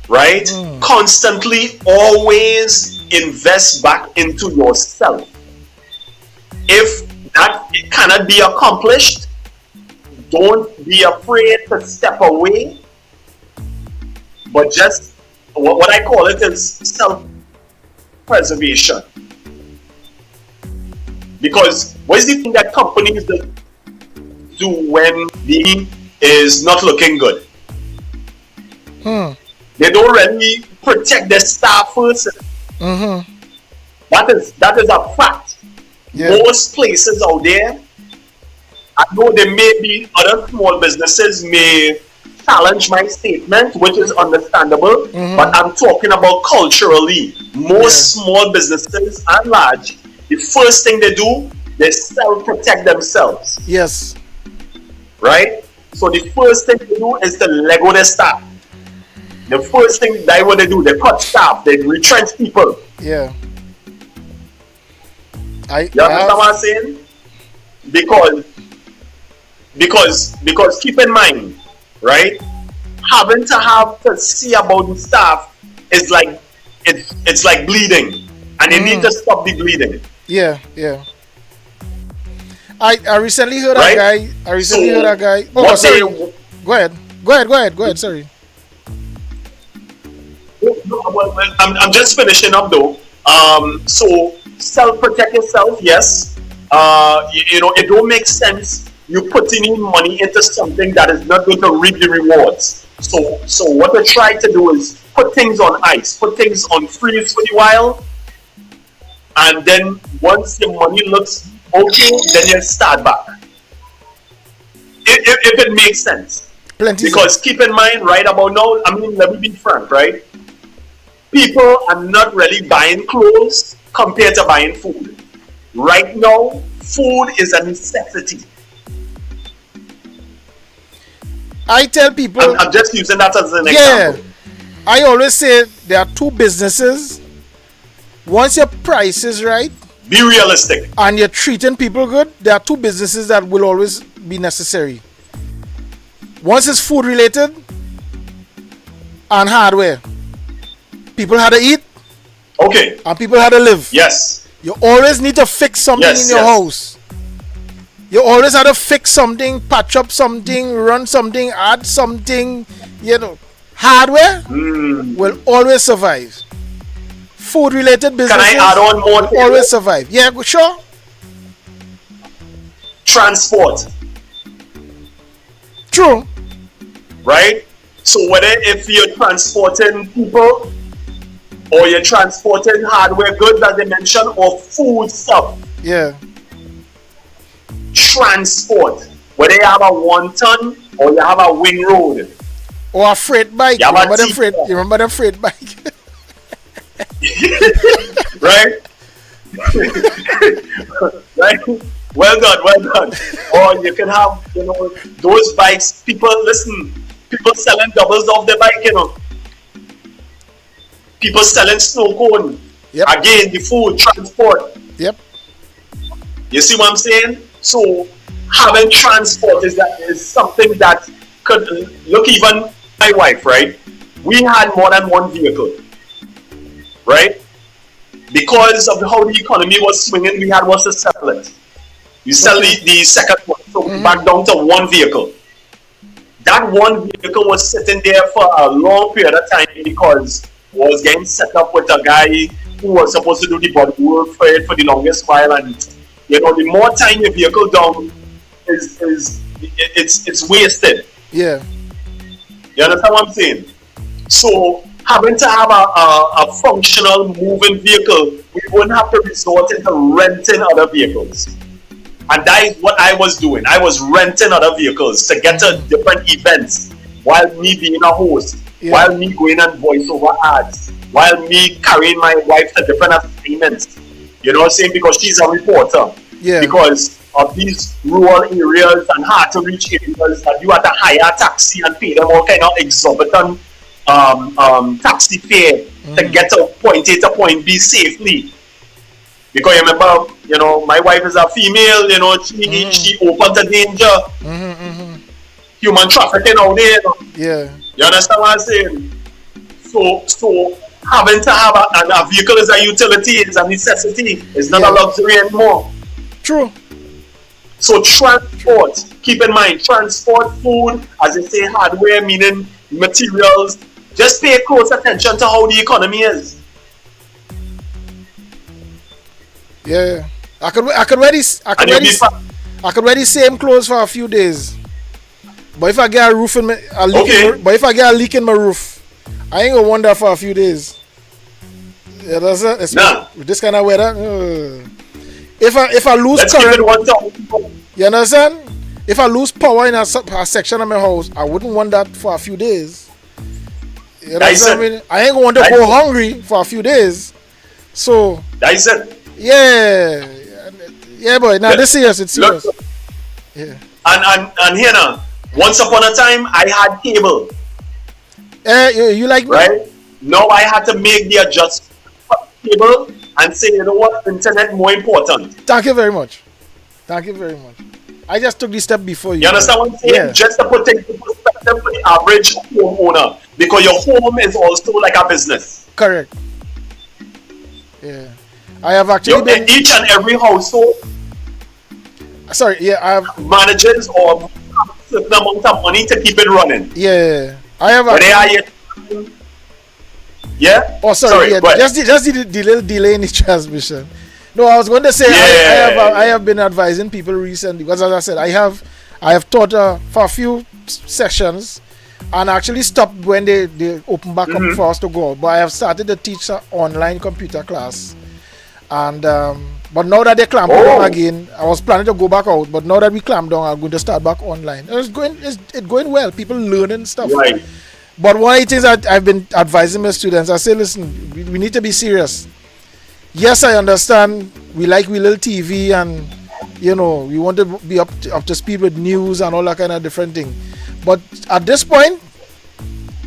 Right? Constantly, always invest back into yourself. If that cannot be accomplished, don't be afraid to step away, but just what I call it is self-preservation. Because what is the thing that companies do when the is not looking good? They don't really protect their staff first. That is a fact. Yeah. Most places out there, I know there may be other small businesses may challenge my statement, which is understandable, but I'm talking about culturally. Most small businesses and large, the first thing they do, they self-protect themselves. Yes. Right? So the first thing they do is to let go their staff. The first thing that what they do, they cut staff, they retrench people. Yeah. You understand what I'm saying? Because keep in mind, right? Having to have to see about the staff is like it's like bleeding, and you need to stop the bleeding. Yeah. I recently heard Right? a guy. Oh, sorry. Go ahead. Sorry. I'm just finishing up though. So self-protect yourself, yes. It don't make sense you putting in money into something that is not going to reap the rewards. So what I try to do is put things on ice, put things on freeze for a while, and then once the money looks okay, then you start back. If it makes sense. Plenty Because sense. keep in mind, right about now, let me be frank, right? People are not really buying clothes compared to buying food. Right now, food is a necessity. I tell people. I'm just using that as an Yeah. example. I always say there are two businesses. Once your price is right Be realistic. and you're treating people good, there are two businesses that will always be necessary. Once it's food related and hardware. People had to eat Okay. and people had to live. Yes. You always need to fix something Yes, in your yes. house. You always have to fix something, patch up something, run something, add something. Hardware will always survive. Food related businesses Can I add on more? will always survive. Yeah, sure. Transport, True. right? So whether if you're transporting people or you're transporting hardware goods, as they mentioned, or food stuff, Yeah. transport, whether you have a 1 ton or you have a wing road, Or a freight bike. Yeah, You but remember them see- freight? You remember them freight bike? right? Right? Well done. Or you can have, those bikes. people selling doubles off their bike, you know. People selling snow cone. Yep. Again, the food, transport. Yep. You see what I'm saying? So having transport is something that could look. Even my wife, right? We had more than one vehicle, right? Because of how the economy was swinging, we had to sell it. You sell the second one, so back down to one vehicle. That one vehicle was sitting there for a long period of time because it was getting set up with a guy who was supposed to do the body work for it for the longest while, and you know, the more time your vehicle down it's wasted. Yeah. You understand what I'm saying? So having to have a functional moving vehicle, we wouldn't have to resort into renting other vehicles. And that is what I was doing. I was renting other vehicles to get to different events while me being a host, while me going and voiceover ads, while me carrying my wife to different assignments. You know what I'm saying? Because she's a reporter. Yeah. Because of these rural areas and hard to reach areas that you had to hire a taxi and pay them all kind of exorbitant taxi fare to get to point A to point B safely. Because you remember, you know, my wife is a female, you know, she open to danger. Human trafficking out there. You know? Yeah. You understand what I'm saying? So having to have a vehicle is a utility, is a necessity. It's not a luxury anymore. True. So transport, keep in mind, transport, food, as they say, hardware, meaning materials. Just pay close attention to how the economy is. Yeah. I could wear the same clothes for a few days. But if I get a roof in my but if I get a leak in my roof, I ain't gonna wonder for a few days. Yeah, that's it. Nah. With this kind of weather. If I lose Let's current, you understand? If I lose power in a section of my house, I wouldn't want that for a few days. You know what I mean? I ain't going to go hungry for a few days. So that's it. Yeah, boy. Now this serious. It's serious. Look, yeah. And here now, once upon a time, I had cable. You like me? Right? Now I had to make the adjustment for cable and say, you know what, internet more important. Thank you very much. Thank you very much. I just took this step before you. You understand what I'm saying? Yeah. Just to put things in perspective for the average homeowner. Because your home is also like a business. Correct. Yeah. I have actually been... Each and every household... Sorry, yeah, I have... manages or a certain amount of money to keep it running. Yeah. I have... Yeah? Oh, sorry. Yeah. Just the little delay in the transmission. No, I was going to say I have been advising people recently because, as I said, I have taught for a few sessions and actually stopped when they open back up for us to go out. But I have started to teach an online computer class, and but now that they clamp down again, I was planning to go back out. But now that we clamp down, I'm going to start back online. It's going well. People learning stuff. Right. But one of the things that I've been advising my students, I say, listen, we need to be serious. Yes, I understand. We like we little TV, and you know we want to be up to speed with news and all that kind of different thing. But at this point,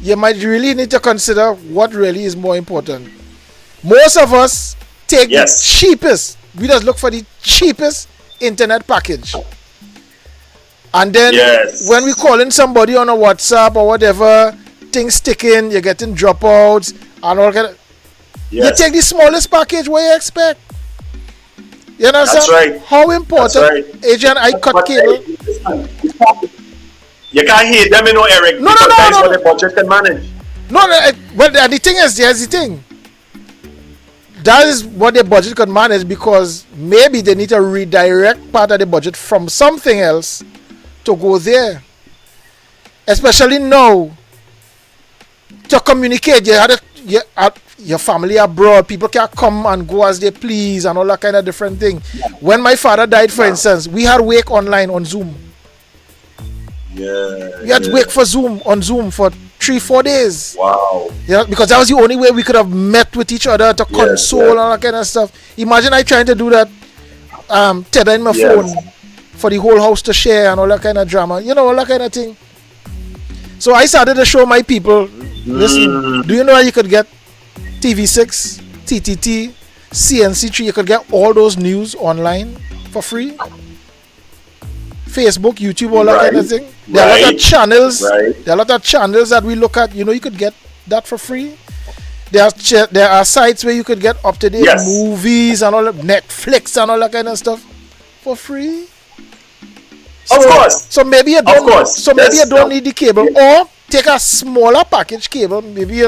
you might really need to consider what really is more important. Most of us take the cheapest. We just look for the cheapest internet package, and then when we call in somebody on a WhatsApp or whatever, things sticking, you're getting dropouts and all kind of. You take the smallest package. What you expect? You know, that's right. How important, Adrian? I cut cable. You can't hate them, you know, Eric. No. That's what the budget can manage. No. But the thing is, here's the thing. That is what the budget can manage because maybe they need to redirect part of the budget from something else to go there. Especially now, to communicate, your family abroad, people can come and go as they please and all that kind of different thing. When my father died, for instance, we had wake online on Zoom. We had wake for Zoom on Zoom for 3-4 days. Wow. Yeah, because that was the only way we could have met with each other to console and all that kind of stuff. Imagine I trying to do that, tethering my phone for the whole house to share and all that kind of drama. You know, all that kind of thing. So I started to show my people, listen, do you know you could get TV6, TTT, CNC3, you could get all those news online for free? Facebook, YouTube, all that kind of thing. There are a lot of channels. There are a lot of channels that we look at. You know, you could get that for free. There are sites where you could get up-to-date movies and all that, Netflix and all that kind of stuff for free. Of course. So maybe you don't. So maybe you don't need the cable, or take a smaller package cable. Maybe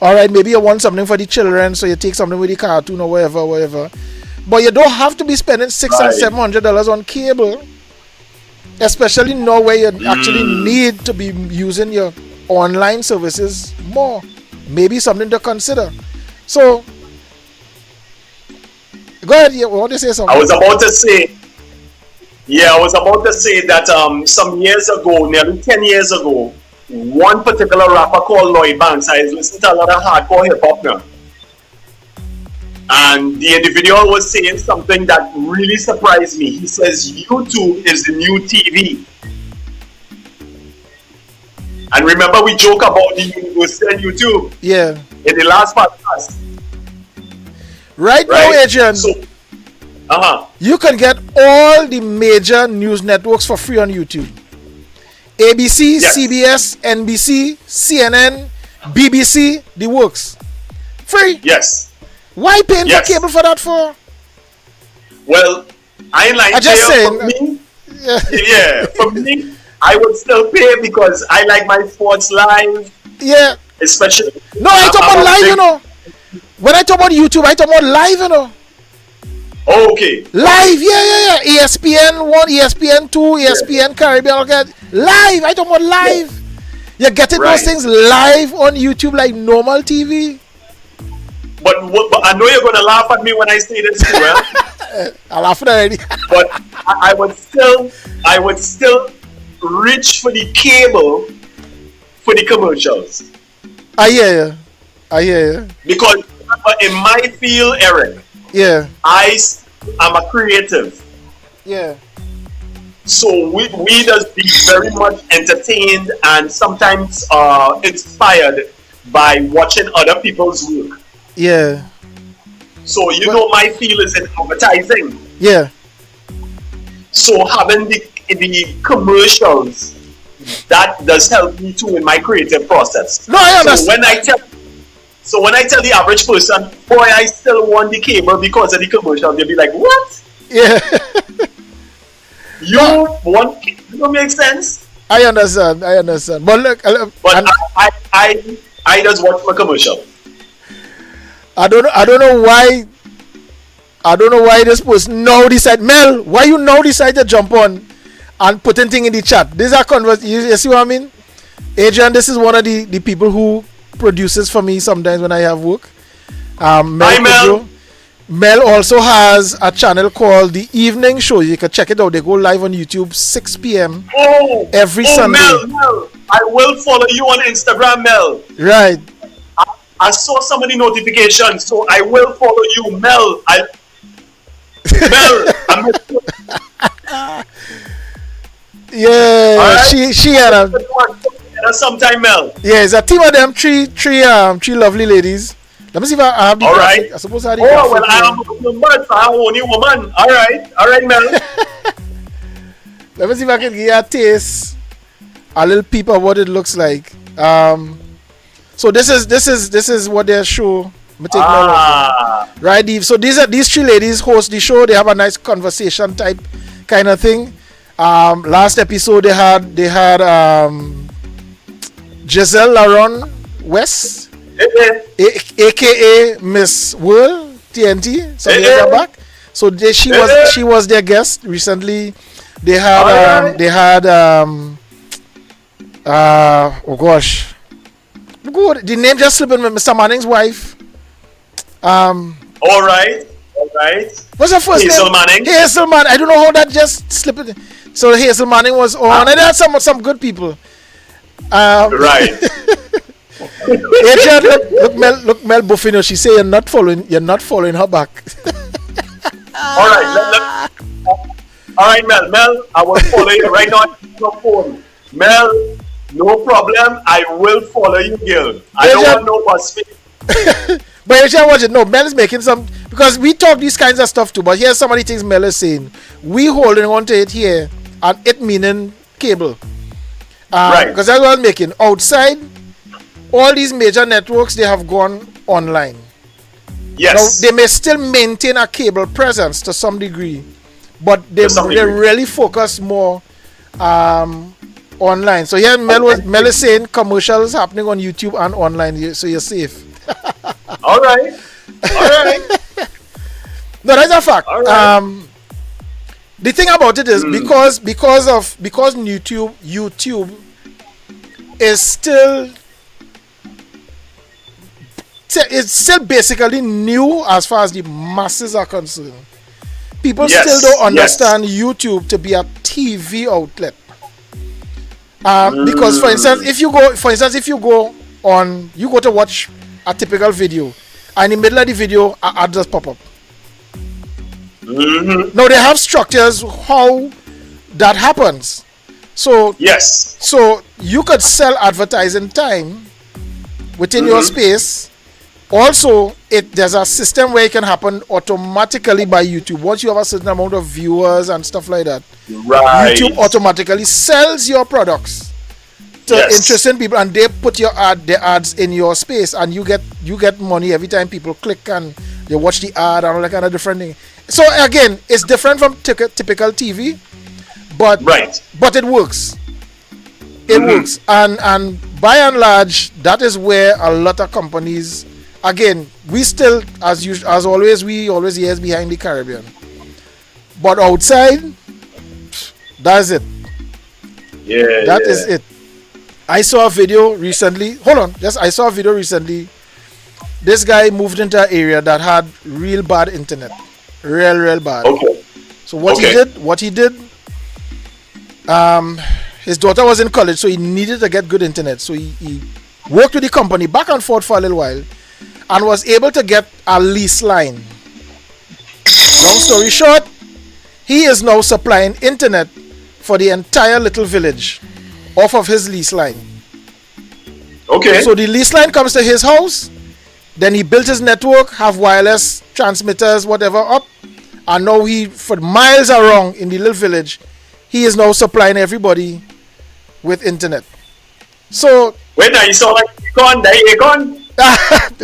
maybe you want something for the children, so you take something with the cartoon or whatever. But you don't have to be spending $600 and $700 on cable, especially now where you actually need to be using your online services more. Maybe something to consider. So, go ahead. You want to say something? I was about to say that some years ago, nearly 10 years ago, one particular rapper called Lloyd Banks, I was listening to a lot of hardcore hip hop now. And the individual was saying something that really surprised me. He says YouTube is the new TV. And remember, we joke about the university and YouTube. Yeah. In the last podcast. Right now, Adrian. So, you can get all the major news networks for free on YouTube. ABC, CBS, NBC, CNN, BBC, the works. Free. Yes. Why paying for cable for that for? Well, I just saying. For me, for me, I would still pay because I like my sports live. Yeah. Especially. No, I talk about live, you know. When I talk about YouTube, I talk about live, you know. Okay. Live, yeah. ESPN 1, ESPN 2, ESPN Caribbean, okay. Live, I talk about live. You're getting those things live on YouTube like normal TV. But I know you're gonna laugh at me when I say this, well. I laugh already. But I would still reach for the cable for the commercials. I hear you. Because in my field, Eric, I'm a creative. Yeah. So we just be very much entertained and sometimes inspired by watching other people's work. Yeah. So you know my field is in advertising. Yeah. So having the commercials, that does help me too in my creative process. No, I understand. So when I tell the average person, boy, I still want the cable because of the commercial, they'll be like, what? Yeah. You don't make sense? I understand. But look, I just watch my commercial. I don't know why this person now decide, Mel, why you now decide to jump on and put anything in the chat? These are you see what I mean? Adrian, this is one of the people who produces for me sometimes when I have work. Hi, Mel. Mel also has a channel called The Evening Show. You can check it out. They go live on YouTube 6 p.m. every Sunday. Mel, I will follow you on Instagram, Mel. Right. I saw some of the notifications, so I will follow you, Mel. Yeah, right? she had a sometime, Mel. Yeah, it's a team of them three lovely ladies. Let me see if I have the graphic. I suppose I have the graphic. Well, I am a woman, so I'm only woman. All right, Mel. Let me see if I can give you a taste, a little peep of what it looks like. So this is what their show. Right, so these three ladies host the show. They have a nice conversation type kind of thing. Last episode they had Giselle Laron West, aka Miss World TNT. So they are back. So she was their guest recently. They had oh gosh. Good. The name just slipping with Mr. Manning's wife. All right. What's her first Hazel name? Manning. Hazel Manning. I don't know how that just slipped. So Hazel Manning was on, and there are some good people. Right. Adrian, look, Mel Buffino. She say you're not following her back. All right, Mel. I will follow you right now on your phone. Mel, No problem. I will follow you, girl. I don't want no BuzzFeed. But you should watch it. No, Mel is making some, because we talk these kinds of stuff too. But here's some of the things Mel is saying. We holding on to it here, and it meaning cable. Right. Because that's what I'm making. Outside, all these major networks, they have gone online. Yes. Now, they may still maintain a cable presence to some degree, but they really focus more online. So here Mel is saying commercials happening on YouTube and online, so you're safe. All right. No, that's a fact. All right. The thing about it is because YouTube is still basically new as far as the masses are concerned. People still don't understand YouTube to be a TV outlet. Because for instance, if you go to watch a typical video, and in the middle of the video, an ad just pop up. Now they have structures how that happens. So so you could sell advertising time within your space. Also, there's a system where it can happen automatically by YouTube. Once you have a certain amount of viewers and stuff like that, YouTube automatically sells your products to interesting people, and they put their ads in your space, and you get money every time people click and they watch the ad and all that kind of different thing. So again, it's different from typical TV, but it works. It works, and by and large, that is where a lot of companies. Again, we still, as always, we always years behind the Caribbean. But outside, that's it. That is it. I saw a video recently. I saw a video recently. This guy moved into an area that had real bad internet. Real bad. Okay. So what he did, his daughter was in college, so he needed to get good internet. So he worked with the company back and forth for a little while, and was able to get a lease line. Long story short, he is now supplying internet for the entire little village off of his lease line. Okay. So the lease line comes to his house, then he built his network, have wireless transmitters, whatever up, and now for miles around in the little village, he is now supplying everybody with internet. So wait, now you saw like Akon.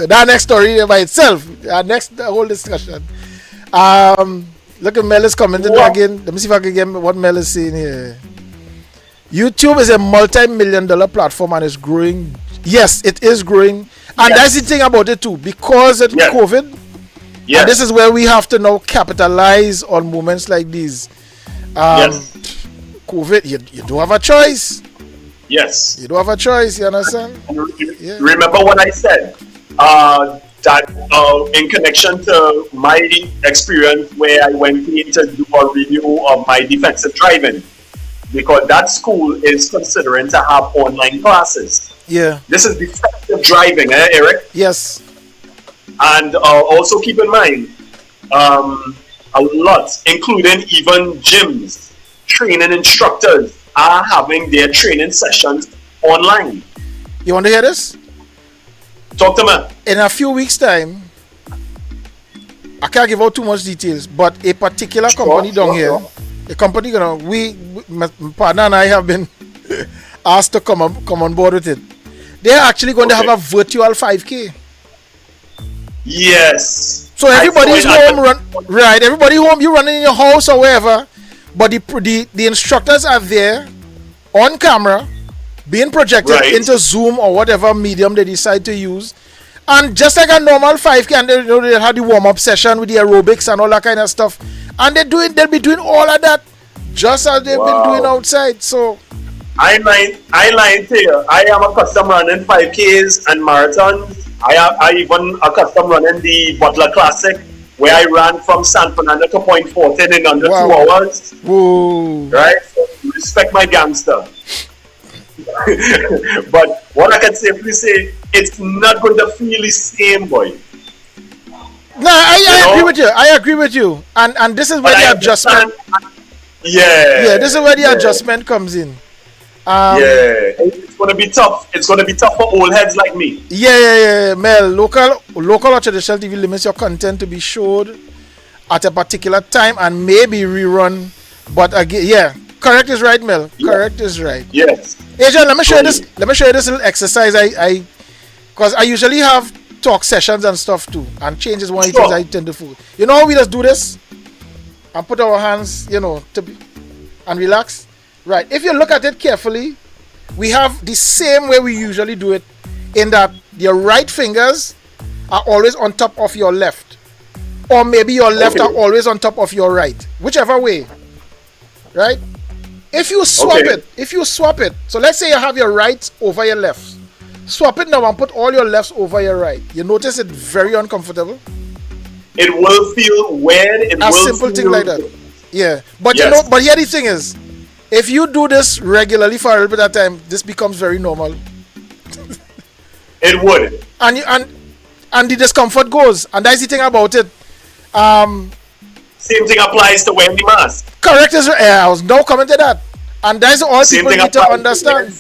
That next story by itself. The whole discussion. Look at Mel is commenting again. Let me see if I can get what Mel is saying here. YouTube is a multi-million-dollar platform and is growing. Yes, it is growing. And that's the thing about it too. Because of COVID, and this is where we have to now capitalize on moments like these. COVID, you don't have a choice. Yes. You don't have a choice, you understand? Remember what I said? That in connection to my experience where I went in to do a review of my defensive driving, because that school is considering to have online classes. Yeah. This is defensive driving, Eric? Yes. And also keep in mind, a lot, including even gyms, training instructors, are having their training sessions online. You want to hear this? Talk to me. In a few weeks' time, I can't give out too much details, but a particular company here, a company, my partner and I have been asked to come on board with it. They're actually going to have a virtual 5K. Yes. So everybody's home, everybody home, you running in your house or wherever, but the instructors are there on camera, being projected into Zoom or whatever medium they decide to use. And just like a normal 5K, and they have the warm-up session with the aerobics and all that kind of stuff. And they'll be doing all of that just as they've been doing outside. So I lie to you. I am accustomed running 5Ks and marathons. I even accustomed running the Butler Classic, where I ran from San Fernando to Point Fortin in under 2 hours. Whoa. Right? So respect my gangster. But what I can safely say, it's not going to feel the same, boy. No, I agree with you. I agree with you. And this is where the adjustment. Yeah. This is where the adjustment comes in. It's gonna be tough. It's gonna be tough for old heads like me. Mel, local or traditional TV limits your content to be showed at a particular time and maybe rerun. But again, correct is right, Mel. Correct is right. Yes. Adrian, let me show you this. Let me show you this little exercise. Because I usually have talk sessions and stuff too, and change is one of the things I tend to do. You know how we just do this and put our hands, and relax. Right. If you look at it carefully, we have the same way we usually do it, in that your right fingers are always on top of your left, or maybe your left are always on top of your right, whichever way. Right? If you swap it, so let's say you have your right over your left, swap it now and put all your lefts over your right. You notice it very uncomfortable. It will feel weird. A simple thing like that. Yeah, but but here the thing is, if you do this regularly for a little bit of time, this becomes very normal. It would. And the discomfort goes, and that's the thing about it. Same thing applies to wearing the mask. Correct is I was now coming to that, and that's all people need to understand.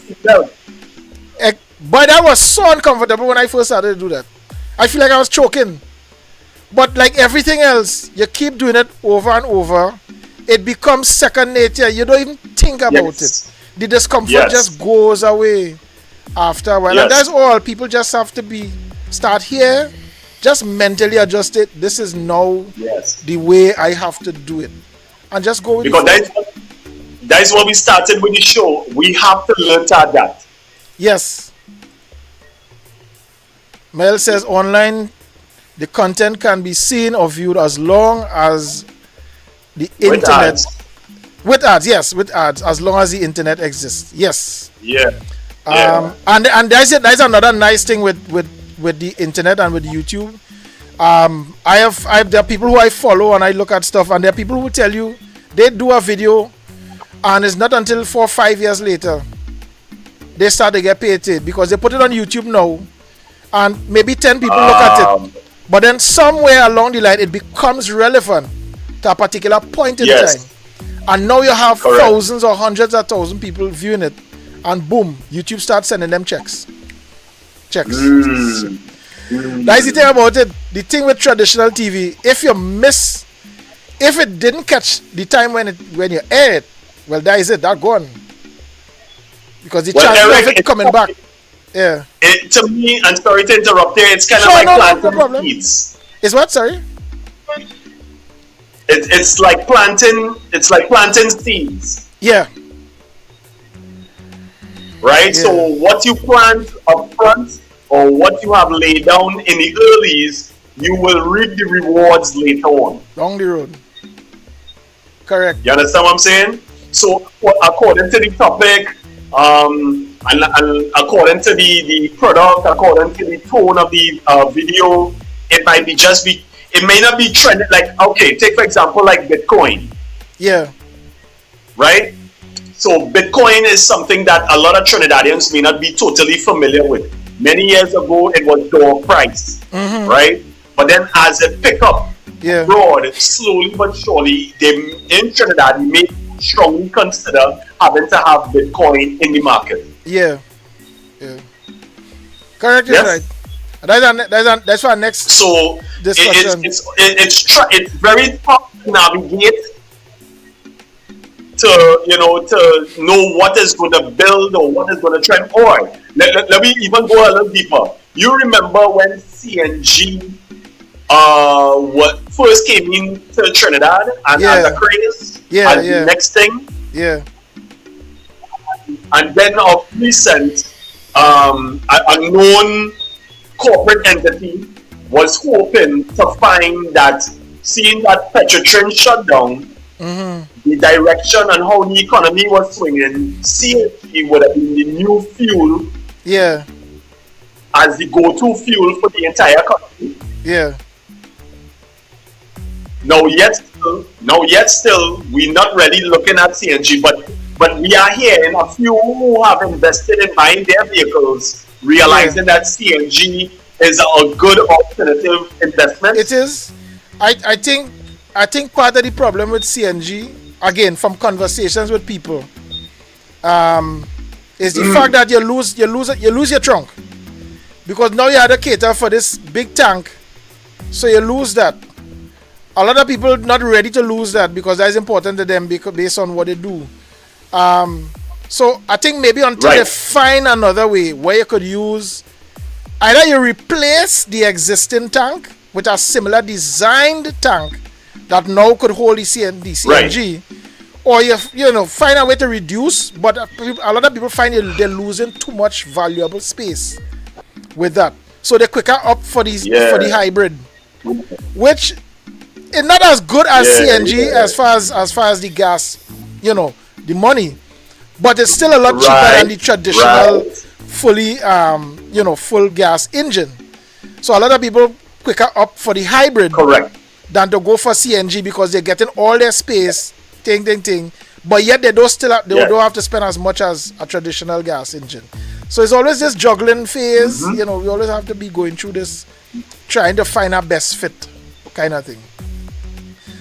But that was so uncomfortable when I first started to do that. I feel like I was choking. But like everything else, you keep doing it over and over. It becomes second nature. You don't even think about it. The discomfort just goes away after a while. And that's all. People just have to start here, just mentally adjust it. This is now the way I have to do it. And just go with it. Because that's what we started with the show. We have to learn to adapt. Yes. Mel says online, the content can be seen or viewed as long as the internet. With ads, yes, with ads, as long as the internet exists. Yes. Yeah. And there's another nice thing with the internet and with YouTube. There are people who I follow and I look at stuff, and there are people who tell you they do a video and it's not until 4 or 5 years later they start to get paid because they put it on YouTube now, and maybe 10 people look at it, but then somewhere along the line it becomes relevant to a particular point in time, and now you have thousands or hundreds of thousands people viewing it, and boom, YouTube starts sending them checks. That's the thing about it. The thing with traditional TV, if it didn't catch the time when you air it, well, that is it. That's gone. Because the chance of it coming back. Yeah. To me, and sorry to interrupt there, it's kind of like planting seeds. It's what? Sorry. It's like planting. It's like planting seeds. Yeah. Right. Yeah. So what you plant up front, or what you have laid down in the earlies, you will reap the rewards later on. Down the road. Correct. You understand what I'm saying? So according to the topic, and according to the product, according to the tone of the video, it may not be trending. Like, okay, take for example like Bitcoin. Yeah. Right? So Bitcoin is something that a lot of Trinidadians may not be totally familiar with. Many years ago, it was door price, right? But then as it picked up abroad, slowly but surely, in Trinidad, they may strongly consider having to have Bitcoin in the market. Yeah. Correct, is right. That's our next discussion. It's very tough to navigate to know what is going to build or what is going to trend. Or let me even go a little deeper. You remember when CNG what first came into Trinidad and as a craze? The next thing? Yeah. And then of recent, a known corporate entity was hoping to find that, seeing that Petrotrin shut down, the direction and how the economy was swinging, CNG would have been the new fuel as the go-to fuel for the entire country. Yeah. Now yet still, we're not really looking at CNG, but we are hearing a few who have invested in buying their vehicles, realizing that CNG is a good alternative investment. It is. I think part of the problem with CNG, again, from conversations with people, is the fact that you lose your trunk, because now you had to cater for this big tank, so you lose that. A lot of people not ready to lose that because that is important to them based on what they do. So I think maybe until they find another way where you could use, either you replace the existing tank with a similar designed tank that now could hold the CNG, or you find a way to reduce. But a lot of people find they're losing too much valuable space with that, so they quicker opt for the hybrid, which is not as good as CNG as far as the gas, the money, but it's still a lot cheaper than the traditional fully full gas engine. So a lot of people quicker opt for the hybrid than to go for CNG because they're getting all their space, but yet they don't have to spend as much as a traditional gas engine. So it's always this juggling phase. We always have to be going through this, trying to find our best fit kind of thing.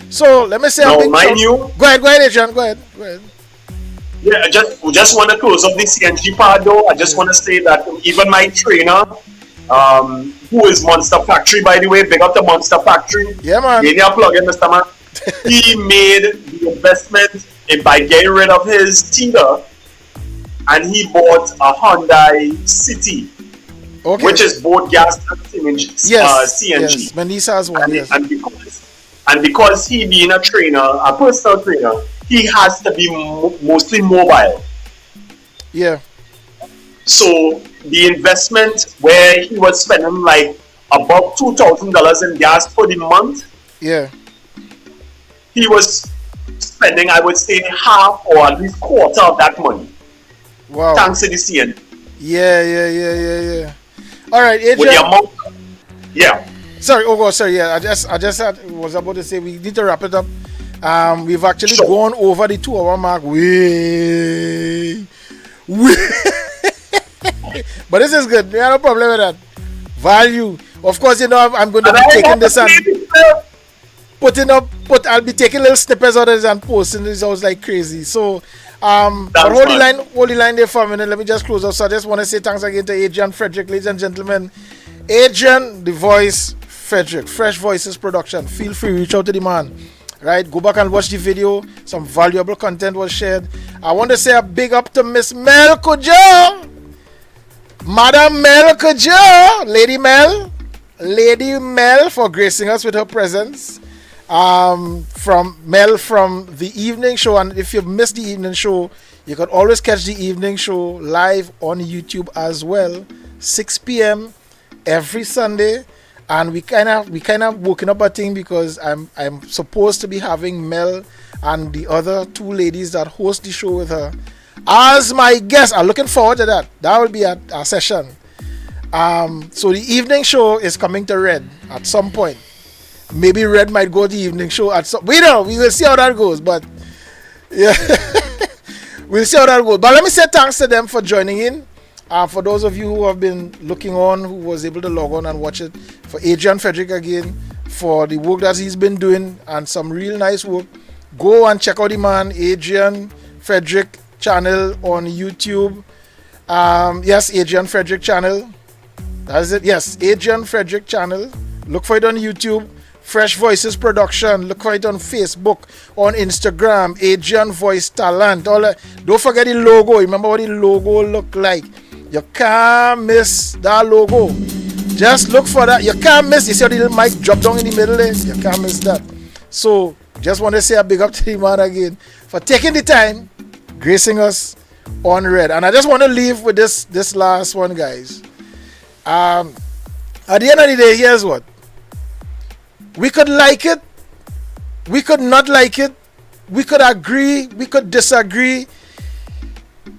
So let me say now, go ahead, Adrian. Go ahead. Yeah, we just want to close up the CNG part though. I just want to say that even my trainer, who is Monster Factory, by the way, big up the Monster Factory. Yeah, man. Give me a plug in, Mr. Man. He made the investment by getting rid of his Tiga, and he bought a Hyundai City, which is both gas and CNG. Yes, Manisa has one. And because he being a trainer, a personal trainer, he has to be mostly mobile. Yeah. So the investment where he was spending like about $2,000 in gas for the month. Yeah. He was spending, I would say, half or at least quarter of that money. Wow. Thanks to the CN. Yeah. All right, Adrian. With the amount. Yeah. Sorry. Yeah, I just was about to say we need to wrap it up. We've actually gone over the 2 hour mark. But this is good. We have no problem with that. Value. Of course, I'm going to be taking this and I'll be taking little snippets of this and posting this out like crazy. So, but hold the line there for a minute. Let me just close up. So I just want to say thanks again to Adrian, Frederick, ladies and gentlemen. Adrian, the voice, Frederick, Fresh Voices Production. Feel free, reach out to the man. Right, go back and watch the video. Some valuable content was shared. I want to say a big up to Miss Mel Kujo, Madam Mel Kujo, Lady Mel for gracing us with her presence. From the evening show, and if you've missed the evening show, you can always catch the evening show live on YouTube as well, 6 p.m. every Sunday. And we kind of woken up a thing because I'm supposed to be having Mel and the other 2 ladies that host the show with her as my guests. I'm looking forward to that. That will be a session. So the evening show is coming to Red at some point. Maybe Red might go to the evening show at some. We will see how that goes. But yeah, we'll see how that goes. But let me say thanks to them for joining in. For those of you who have been looking on, who was able to log on and watch it, for Adrian Frederick again, for the work that he's been doing and some real nice work, go and check out the man, Adrian Frederick channel on YouTube. Yes, Adrian Frederick channel. That's it. Yes, Adrian Frederick channel. Look for it on YouTube. Fresh Voices Production. Look for it on Facebook, on Instagram. Adrian Voice Talent. Don't forget the logo. Remember what the logo look like. You can't miss that logo. Just look for that. You can't miss. You see how the little mic drop down in the middle there? You can't miss that. So, just want to say a big up to the man again for taking the time, gracing us on Red. And I just want to leave with this last one, guys. At the end of the day, here's what. We could like it. We could not like it. We could agree. We could disagree.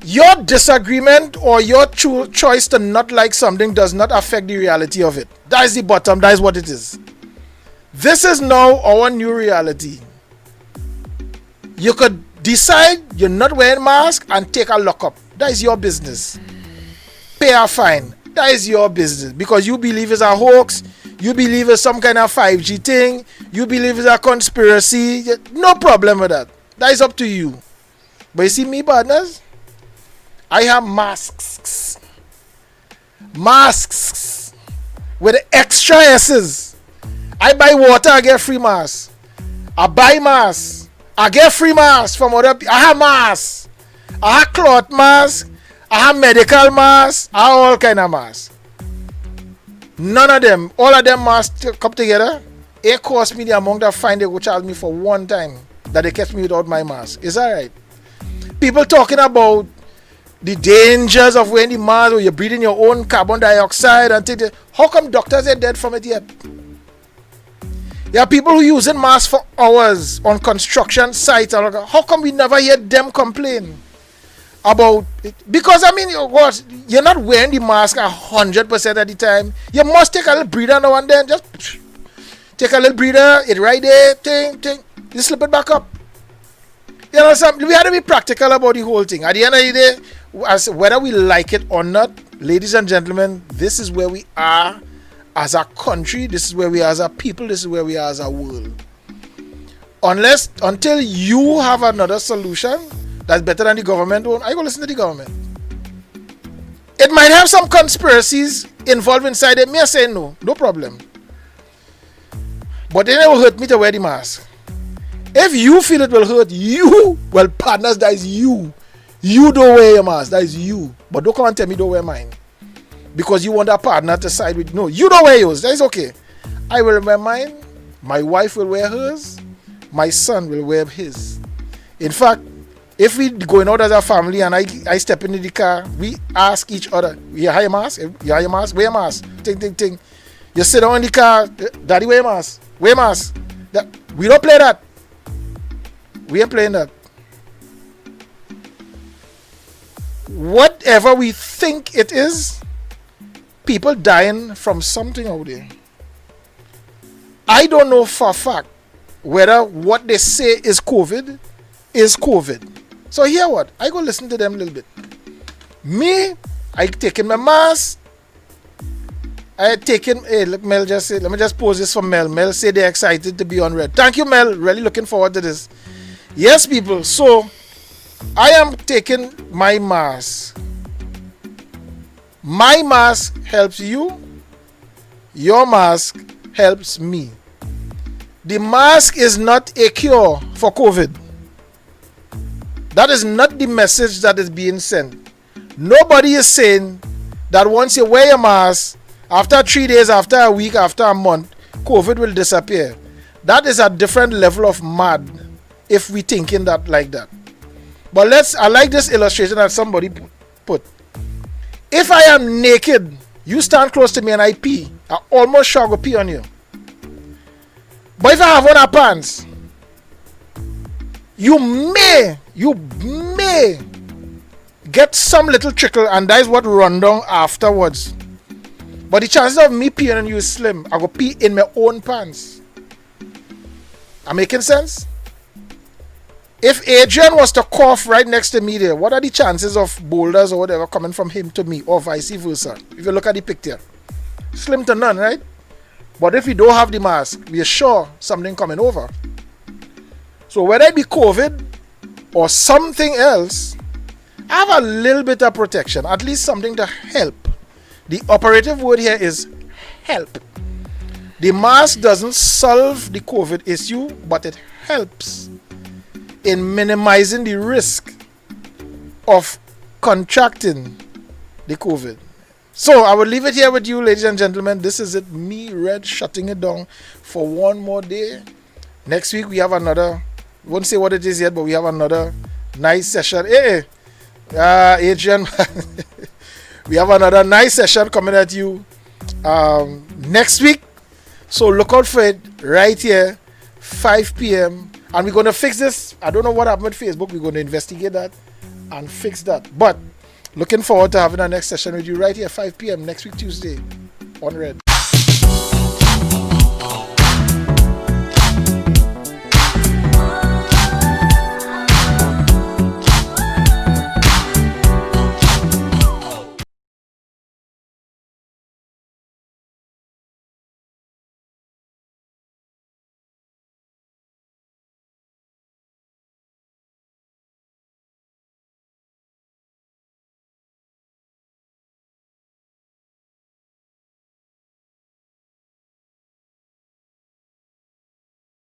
Your disagreement or your choice to not like something does not affect the reality of it. That is the bottom. That is what it is. This is now our new reality. You could decide you're not wearing mask and take a lockup. That is your business. Pay a fine. That is your business. Because you believe it's a hoax. You believe it's some kind of 5G thing. You believe it's a conspiracy. No problem with that. That is up to you. But you see me, partners? I have masks. Masks with extra S's. I buy water, I get free mask. I buy mask, I get free mask from other people. I have masks. I have cloth mask. I have medical masks. I have all kind of masks. None of them, all of them masks come together. It cost me the amount of fine they would charge me for one time that they kept me without my mask. Is that right? People talking about the dangers of wearing the mask, or you're breathing your own carbon dioxide and things. How come doctors are dead from it yet? There are people who using masks for hours on construction sites. How come we never hear them complain about it? Because I mean, what, you're not wearing the mask 100% of the time. You must take a little breather now and then. Just take a little breather. It right there. Ting. You slip it back up. You know, we have to be practical about the whole thing. At the end of the day, as whether we like it or not, ladies and gentlemen, this is where we are as a country. This is where we are as a people. This is where we are as a world. Until you have another solution that's better than the government one, I go listen to the government. It might have some conspiracies involved inside it. Me, I say no problem. But then it will hurt me to wear the mask. If you feel it will hurt you, well, partners, that is you. You don't wear your mask. That is you. But don't come and tell me don't wear mine. Because you want a partner to side with. No, you don't wear yours. That is okay. I will wear mine. My wife will wear hers. My son will wear his. In fact, if we going out as a family and I step into the car, we ask each other, you have your mask? You have your mask? Wear your mask. Ting. You sit down in the car, daddy, wear your mask. Wear your mask. We don't play that. We ain't playing that. Whatever we think it is, people dying from something out there. I don't know for a fact whether what they say is COVID is COVID. So here what? I go listen to them a little bit. Me, I taking my mask. Let me just pose this for Mel. Mel say they're excited to be on Red. Thank you, Mel. Really looking forward to this. Yes, people. So I am taking my mask. My mask helps you. Your mask helps me. The mask is not a cure for COVID. That is not the message that is being sent. Nobody is saying that once you wear your mask, after 3 days, after a week, after a month, COVID will disappear. That is a different level of mad if we thinking that like that. But I like this illustration that somebody put. If I am naked, you stand close to me and I pee, I almost sure go pee on you. But if I have on a pants, you may get some little trickle, and that is what run down afterwards. But the chances of me peeing on you is slim. I go pee in my own pants. Am I making sense? If Adrian was to cough right next to me there, what are the chances of boulders or whatever coming from him to me, or vice versa? If you look at the picture, slim to none, right? But if we don't have the mask, we are sure something coming over. So whether it be COVID or something else, I have a little bit of protection, at least something to help. The operative word here is help. The mask doesn't solve the COVID issue, but it helps in minimizing the risk of contracting the COVID. So I will leave it here with you, ladies and gentlemen. This is it, me, Red, shutting it down for one more day. Next week we have another, won't say what it is yet, but we have another nice session. Adrian, we have another nice session coming at you next week. So look out for it right here, 5 p.m. And we're going to fix this. I don't know what happened with Facebook. We're going to investigate that and fix that. But looking forward to having our next session with you right here, 5 p.m. next week, Tuesday, on Red.